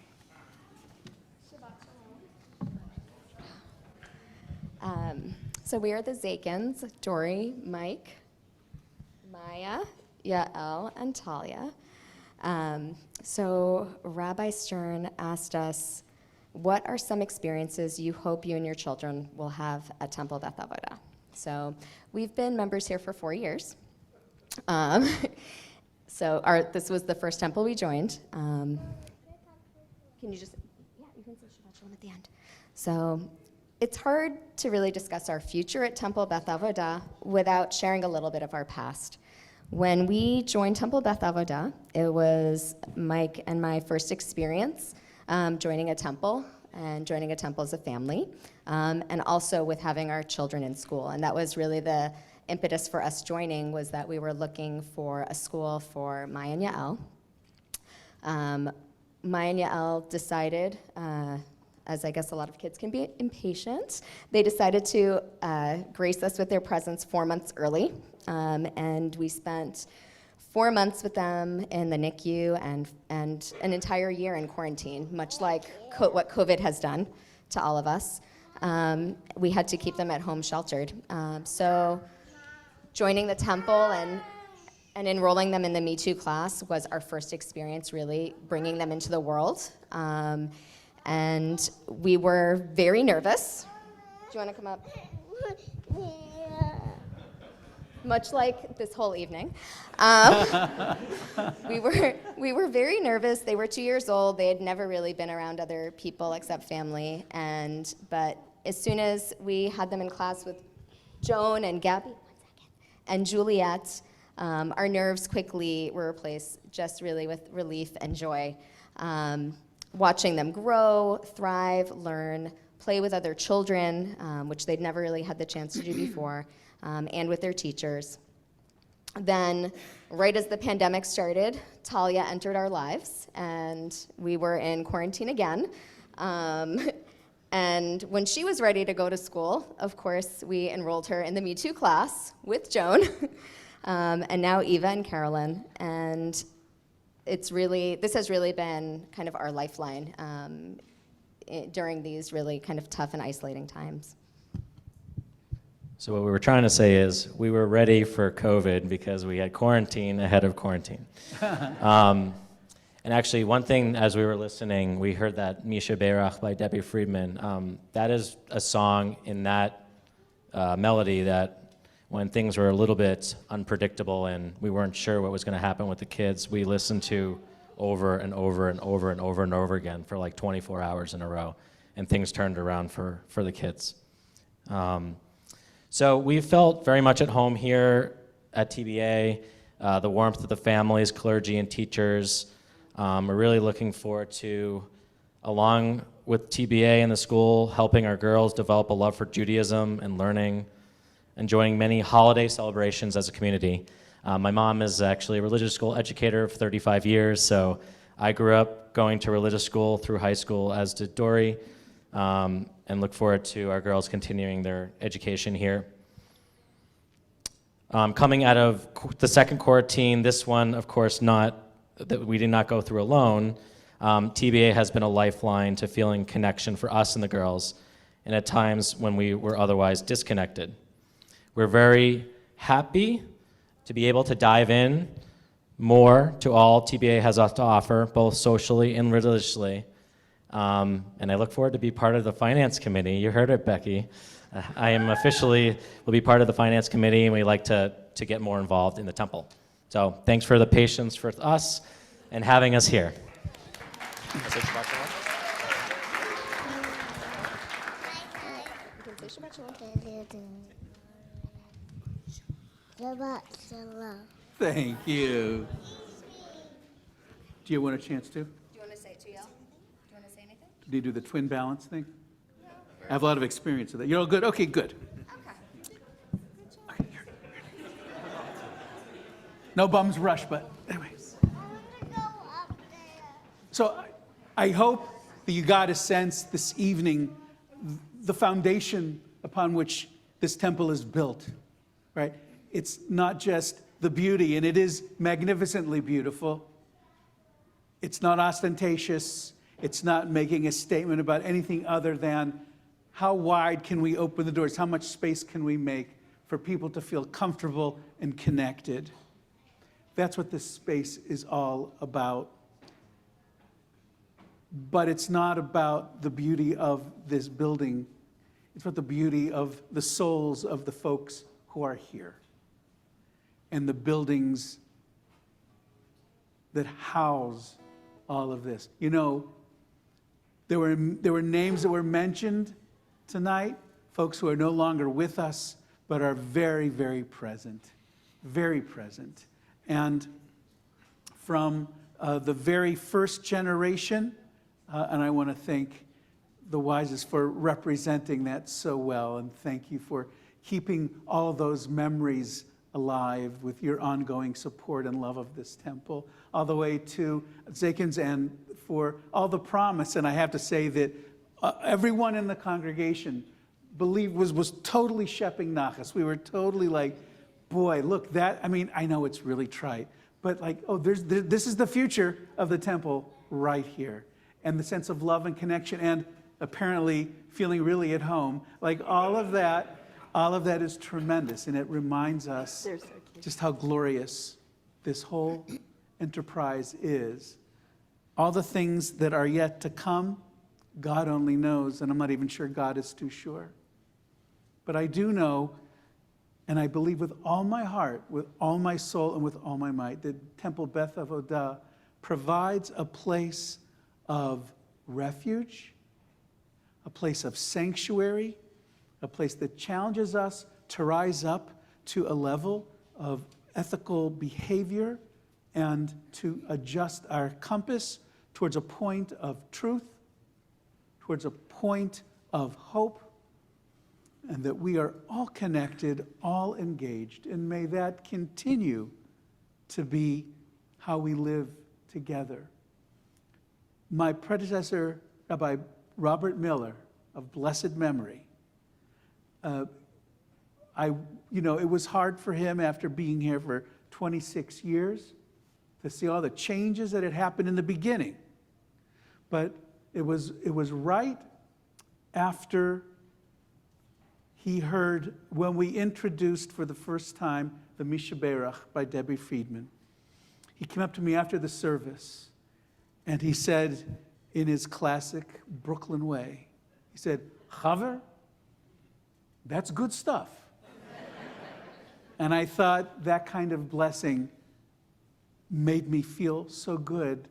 So we are the Zakins, Dory, Mike, Maya, Yael, and Talia. So Rabbi Stern asked us, what are some experiences you hope you and your children will have at Temple Beth Avodah? So we've been members here for 4 years. This was the first temple we joined. Can you just, yeah, you can say Shabbat Shalom at the end. So it's hard to really discuss our future at Temple Beth Avodah without sharing a little bit of our past. When we joined Temple Beth Avodah, it was Mike and my first experience joining a temple and joining a temple as a family, and also with having our children in school. And that was really the impetus for us joining, was that we were looking for a school for Maya and Yael. Maya and Yael decided, as I guess a lot of kids can be impatient, they decided to grace us with their presence 4 months early. And we spent 4 months with them in the NICU and an entire year in quarantine, much like what COVID has done to all of us. We had to keep them at home sheltered. So joining the temple and enrolling them in the Me Too class was our first experience really bringing them into the world. And we were very nervous. Do you want to come up? Much like this whole evening. We were very nervous. They were 2 years old. They had never really been around other people except family. But as soon as we had them in class with Joan and Gabby, and Juliet, our nerves quickly were replaced just really with relief and joy. Watching them grow, thrive, learn, play with other children, which they'd never really had the chance to do before, and with their teachers. Then, right as the pandemic started, Talia entered our lives, and we were in quarantine again. And when she was ready to go to school, of course, we enrolled her in the Me Too class with Joan, and now Eva and Carolyn. And this has really been kind of our lifeline during these really kind of tough and isolating times. So what we were trying to say is we were ready for COVID because we had quarantine ahead of quarantine. And actually, one thing as we were listening, we heard that Misha Berach by Debbie Friedman. That is a song in that melody that when things were a little bit unpredictable and we weren't sure what was going to happen with the kids, we listened to over and over and over and over and over again for like 24 hours in a row, and things turned around for the kids. So we felt very much at home here at TBA, the warmth of the families, clergy, and teachers. We're really looking forward to, along with TBA and the school, helping our girls develop a love for Judaism and learning, enjoying many holiday celebrations as a community. My mom is actually a religious school educator for 35 years, so I grew up going to religious school through high school, as did Dory, and look forward to our girls continuing their education here. Coming out of the second quarantine, this one, of course, that we did not go through alone. TBA has been a lifeline to feeling connection for us and the girls, and at times when we were otherwise disconnected. We're very happy to be able to dive in more to all TBA has to offer, both socially and religiously. And I look forward to be part of the finance committee. You heard it, Becky. I am will be part of the finance committee, and we like to get more involved in the temple. So thanks for the patience for us and having us here. Shabbat Shalom. Thank you. Do you want a chance to? Do you want to say it to y'all? Do you want to say anything? Do you do the twin balance thing? I have a lot of experience with that. You're all good? Okay, good. Okay, here. No bums rush, but anyways. So I hope that you got a sense this evening the foundation upon which this temple is built, right? It's not just the beauty, and it is magnificently beautiful. It's not ostentatious. It's not making a statement about anything other than how wide can we open the doors? How much space can we make for people to feel comfortable and connected? That's what this space is all about. But it's not about the beauty of this building. It's about the beauty of the souls of the folks who are here and the buildings that house all of this. You know, there were names that were mentioned tonight, folks who are no longer with us, but are very, very present, very present. And from the very first generation, and I want to thank the Wises for representing that so well, and thank you for keeping all those memories alive with your ongoing support and love of this temple, all the way to Zakins and for all the promise. And I have to say that everyone in the congregation was totally shepping nachas. We were totally like, boy, look, that, I mean, I know it's really trite, but like, oh, this is the future of the temple right here. And the sense of love and connection and apparently feeling really at home, like all of that is tremendous. And it reminds us just how glorious this whole enterprise is. All the things that are yet to come, God only knows, and I'm not even sure God is too sure. But I do know, and I believe with all my heart, with all my soul, and with all my might, that Temple Beth Avodah provides a place of refuge, a place of sanctuary, a place that challenges us to rise up to a level of ethical behavior and to adjust our compass towards a point of truth, towards a point of hope, and that we are all connected, all engaged, and may that continue to be how we live together. My predecessor, Rabbi Robert Miller, of blessed memory, it was hard for him after being here for 26 years to see all the changes that had happened in the beginning. But it was right after he heard, when we introduced for the first time the Mishaberach by Debbie Friedman. He came up to me after the service and he said in his classic Brooklyn way, he said, "Chaver, that's good stuff." And I thought that kind of blessing made me feel so good,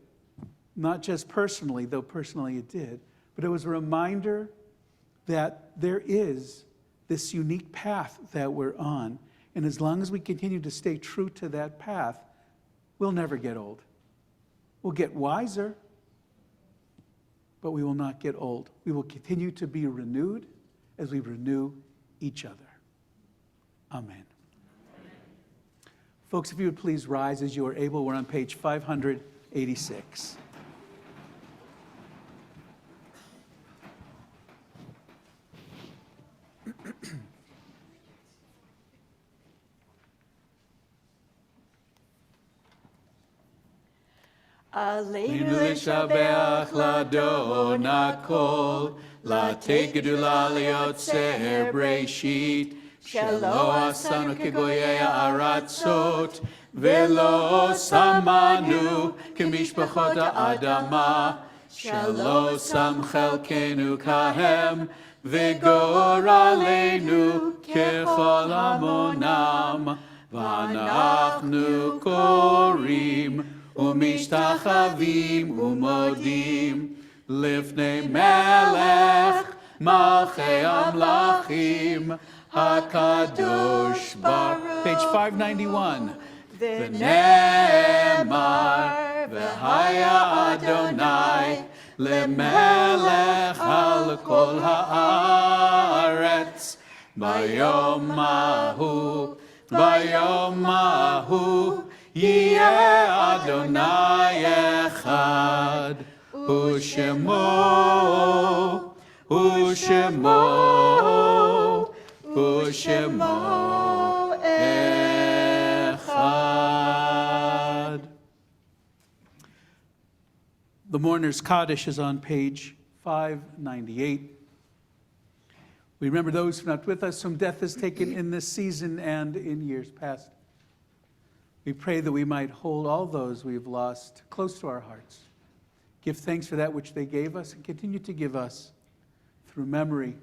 not just personally, though personally it did, but it was a reminder that there is this unique path that we're on. And as long as we continue to stay true to that path, we'll never get old. We'll get wiser, but we will not get old. We will continue to be renewed as we renew each other. Amen. Folks, if you would please rise as you are able. We're on page 586. Aleinu l'shabeach l'adon hakol, l'atei gedula liotzer breshit, shelo asanu kegoyei ha'aratzot, velo samanu kemishpachot ha'adama, shelo sam chelkenu kahem, וגורלנו ככל המונם, ואנחנו קוראים ומשתחווים ומודים לפני מלך מלכי המלכים הקדוש ברוך. Page 591. ונאמר והיה אדוני למלך על כל הארץ ביום ההוא יהיה אדוני אחד ושמו אחד. The Mourner's Kaddish is on page 598. We remember those who are not with us, whom death has taken in this season and in years past. We pray that we might hold all those we have lost close to our hearts. Give thanks for that which they gave us and continue to give us through memory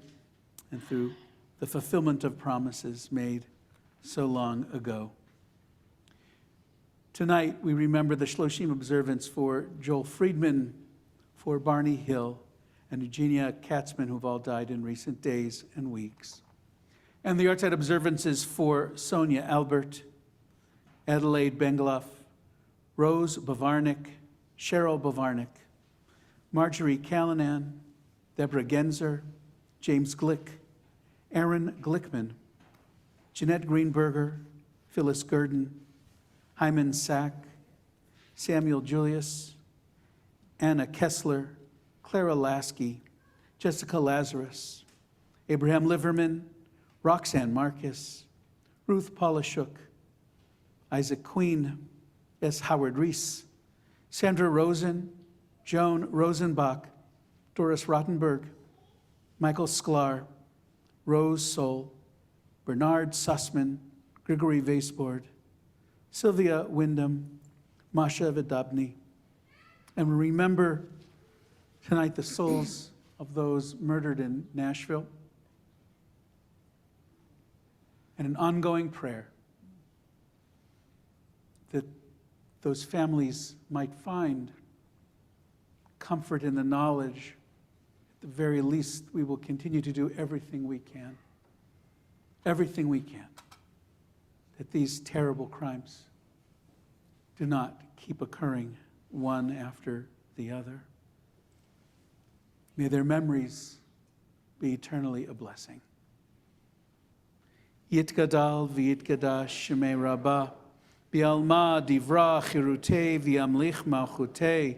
and through the fulfillment of promises made so long ago. Tonight, we remember the Shloshim observance for Joel Friedman, for Barney Hill, and Eugenia Katzman, who've all died in recent days and weeks. And the Yartzeit observances for Sonia Albert, Adelaide Bengeloff, Rose Bavarnik, Cheryl Bavarnik, Marjorie Callanan, Deborah Genzer, James Glick, Aaron Glickman, Jeanette Greenberger, Phyllis Gurdon, Hyman Sack, Samuel Julius, Anna Kessler, Clara Lasky, Jessica Lazarus, Abraham Liverman, Roxanne Marcus, Ruth Polishuk, Isaac Queen, S. Howard Reese, Sandra Rosen, Joan Rosenbach, Doris Rottenberg, Michael Sklar, Rose Soul, Bernard Sussman, Grigory Vasebord, Sylvia Wyndham, Masha Vidabny. And we remember tonight the souls of those murdered in Nashville, and an ongoing prayer that those families might find comfort in the knowledge, at the very least, we will continue to do everything we can, that these terrible crimes do not keep occurring one after the other. May their memories be eternally a blessing. Yitgadal v'yitgadash shemei rabbah, bi'alma divra chirutei v'yamlich malchutei,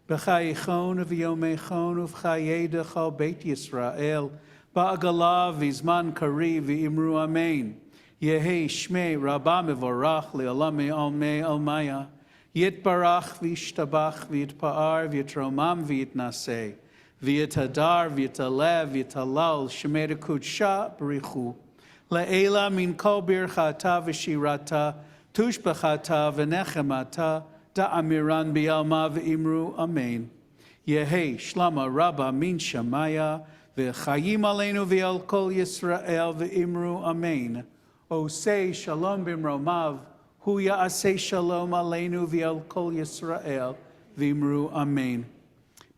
b'chayichon v'yomechon uv'chayei chal beit Yisrael, ba'agala v'zman kari v'imru amen. Yehi shmei rabbah mevorach le'olam me'almei almaya, yitbarach v'yishtabach v'yitpa'ar v'yitromam v'yitnaseh, v'yitadar v'yitalev v'yitalal shemei kudsha b'richu. Le'ela min kol birchata v'shirata, tushbachata v'nechemata, da'amiran bi'alma v'imru amen. Yehi shlama rabba min shamaya, v'chayim aleinu v'al kol Yisrael v'imru amen. Osei shalom b'mromav, hu ya'aseh shalom aleinu v'al kol Yisrael v'imru amen.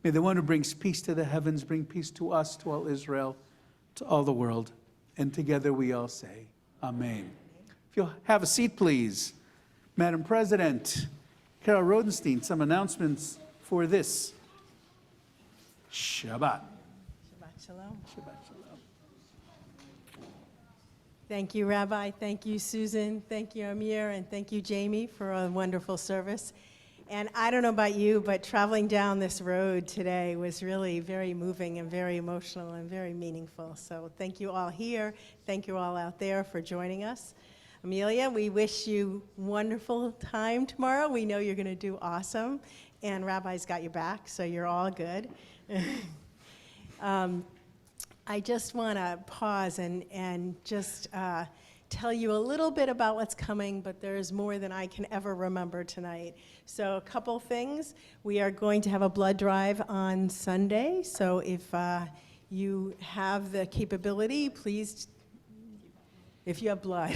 May the one who brings peace to the heavens bring peace to us, to all Israel, to all the world. And together we all say, Amen. If you'll have a seat, please. Madam President, Carol Rodenstein, some announcements for this Shabbat. Shabbat shalom. Shabbat shalom. Thank you, Rabbi. Thank you, Susan. Thank you, Amir. And thank you, Jamie, for a wonderful service. And I don't know about you, but traveling down this road today was really very moving and very emotional and very meaningful. So thank you all here. Thank you all out there for joining us. Amelia, we wish you wonderful time tomorrow. We know you're going to do awesome. And Rabbi's got your back, so you're all good. I just want to pause and just tell you a little bit about what's coming, but there's more than I can ever remember tonight. So a couple things. We are going to have a blood drive on Sunday, so if you have the capability, please, if you have blood,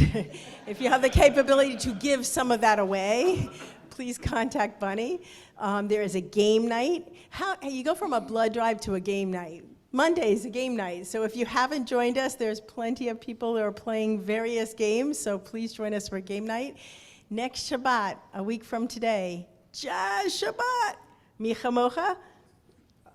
if you have the capability to give some of that away, please contact Bunny. There is a game night. You go from a blood drive to a game night. Monday is a game night, so if you haven't joined us, there's plenty of people that are playing various games, so please join us for game night. Next Shabbat, a week from today, Jazz Shabbat, Micha Mocha,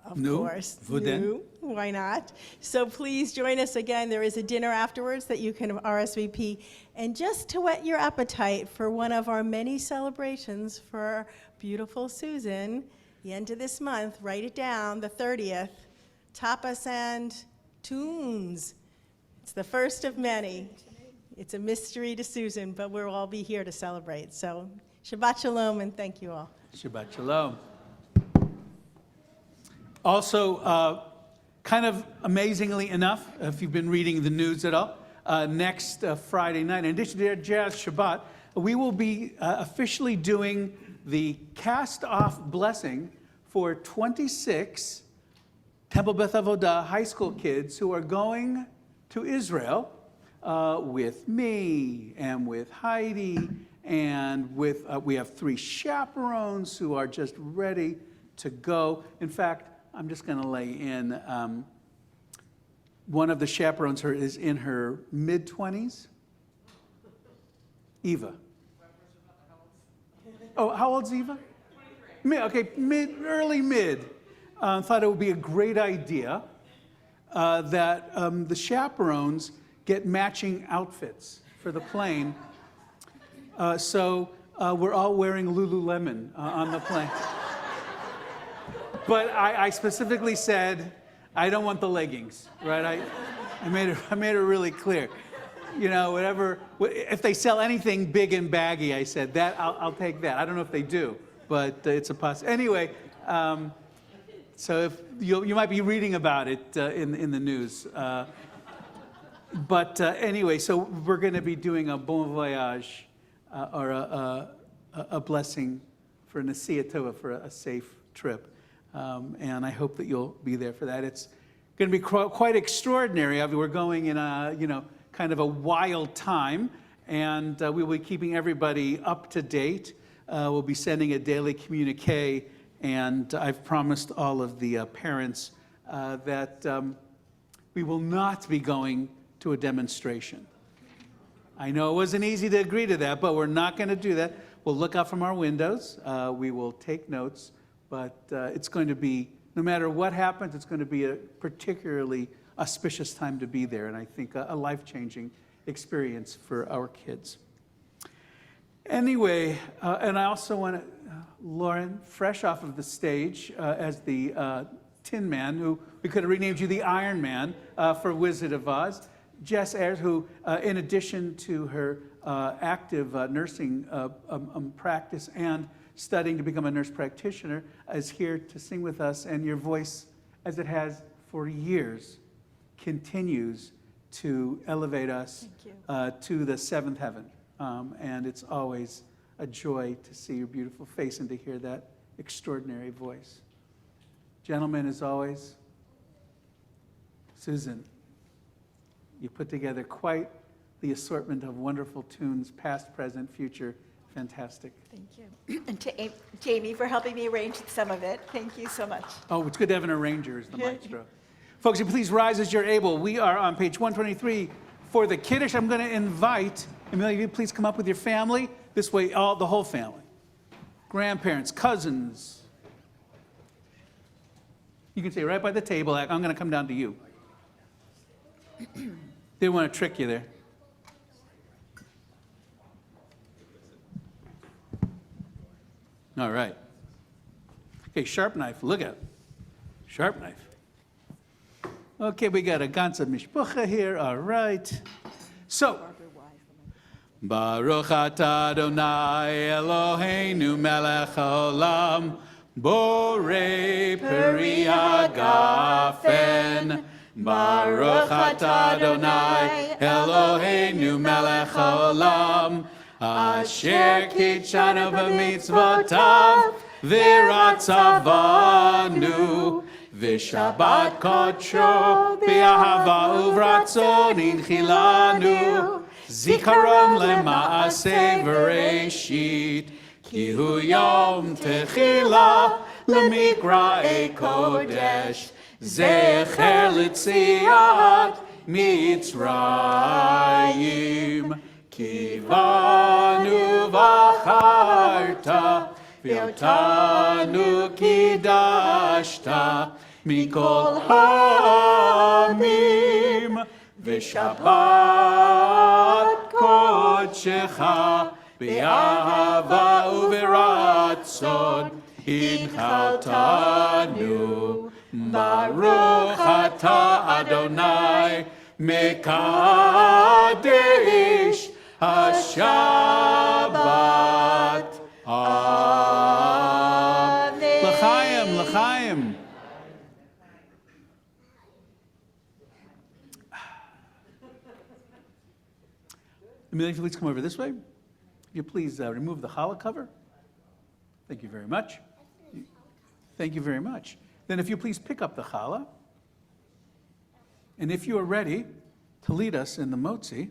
of course. No, why not? So please join us again. There is a dinner afterwards that you can RSVP. And just to whet your appetite for one of our many celebrations for beautiful Susan, the end of this month, write it down, the 30th, tapas and tunes. It's the first of many. It's a mystery to Susan, but we'll all be here to celebrate. So Shabbat Shalom, and thank you all. Shabbat Shalom. Also, kind of amazingly enough, if you've been reading the news at all, next Friday night, in addition to Jazz Shabbat, we will be officially doing the cast-off blessing for 26 Temple Beth Avodah high school kids who are going to Israel with me and with Heidi, and with we have 3 chaperones who are just ready to go. In fact, I'm just going to lay in, one of the chaperones is in her mid-20s. Eva. Oh, how old's Eva? Okay, early mid. Thought it would be a great idea that the chaperones get matching outfits for the plane. So we're all wearing Lululemon on the plane. But I specifically said, I don't want the leggings, right? I made it really clear. You know, whatever, if they sell anything big and baggy, I said, that I'll take that. I don't know if they do, but it's a possibility. Anyway, so if you might be reading about it in the news. But anyway, so we're going to be doing a bon voyage, or a blessing for Nasiya Tova, for a safe trip. And I hope that you'll be there for that. It's going to be quite extraordinary. We're going in a, kind of a wild time, and we will be keeping everybody up to date. We'll be sending a daily communique, and I've promised all of the parents that we will not be going to a demonstration. I know it wasn't easy to agree to that, but we're not going to do that. We'll look out from our windows. We will take notes, but it's going to be, no matter what happens, it's going to be a particularly auspicious time to be there, and I think a life-changing experience for our kids. Anyway, and I also want to, Lauren, fresh off of the stage as the Tin Man, who we could have renamed you the Iron Man for Wizard of Oz. Jess Ayers, who, in addition to her active nursing practice and studying to become a nurse practitioner, is here to sing with us, and your voice, as it has for years, continues to elevate us to the seventh heaven. And it's always a joy to see your beautiful face and to hear that extraordinary voice. Gentlemen, as always, Susan, you put together quite the assortment of wonderful tunes, past, present, future. Fantastic. Thank you. And to Jamie for helping me arrange some of it. Thank you so much. Oh, it's good to have an arranger as the maestro. Folks, you please rise as you're able. We are on page 123 for the Kiddush. I'm going to invite, Amelia, you please come up with your family. This way, the whole family. Grandparents, cousins. You can stay right by the table. I'm going to come down to you. Didn't want to trick you there. All right. Okay, sharp knife. Look at it. Sharp knife. Okay, we got a ganze mishpucha here. All right. So, Baruch atah Adonai Eloheinu melech haolam borei peri hagafen. Baruch atah Adonai Eloheinu melech haolam asher kitshanu b'mitzvotav v'ratzavanu v'shabbat kodsho b'ahava uvratzon inchilanu zikaron lema'aseh v'reshit ki hu yom techila lemikra'ei kodesh zecher l'tziat mitzrayim kivanu v'acharta v'otanu kidashta mikol ha'amim v'shabbat kodshecha b'ahava u'v'ratzon hinchaltanu Baruch atah Adonai mekadesh HaShabbat. Amen. L'chaim, l'chaim. Amelia, if you please come over this way. If you please remove the challah cover. Thank you very much. Thank you very much. Then if you please pick up the challah. And if you are ready to lead us in the motzi,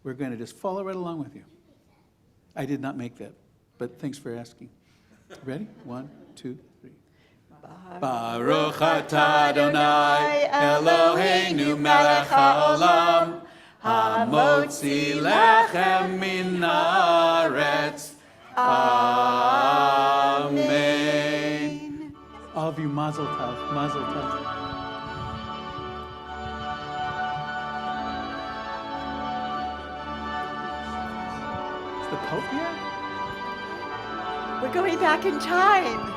we're going to just follow right along with you. I did not make that, but thanks for asking. Ready? 1, 2, 3. Baruch atah Adonai Eloheinu melech haolam hamotzi lechem min haaretz. Amen. All of you, mazel tov, mazel tov. Is the Pope here? We're going back in time.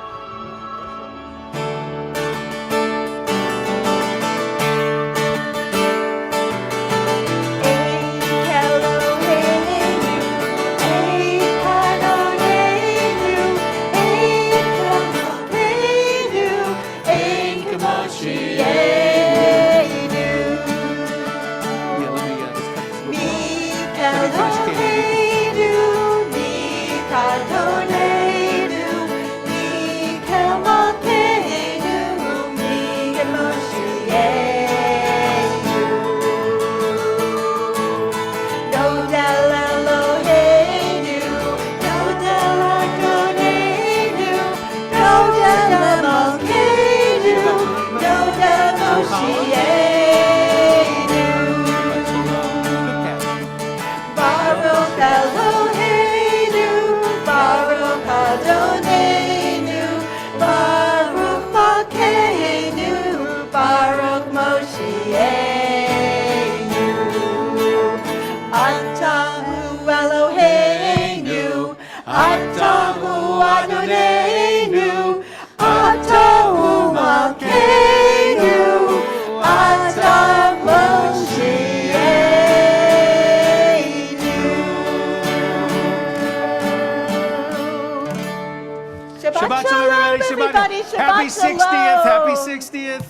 Shabbat shalom, everybody. Happy 60th. Happy 60th.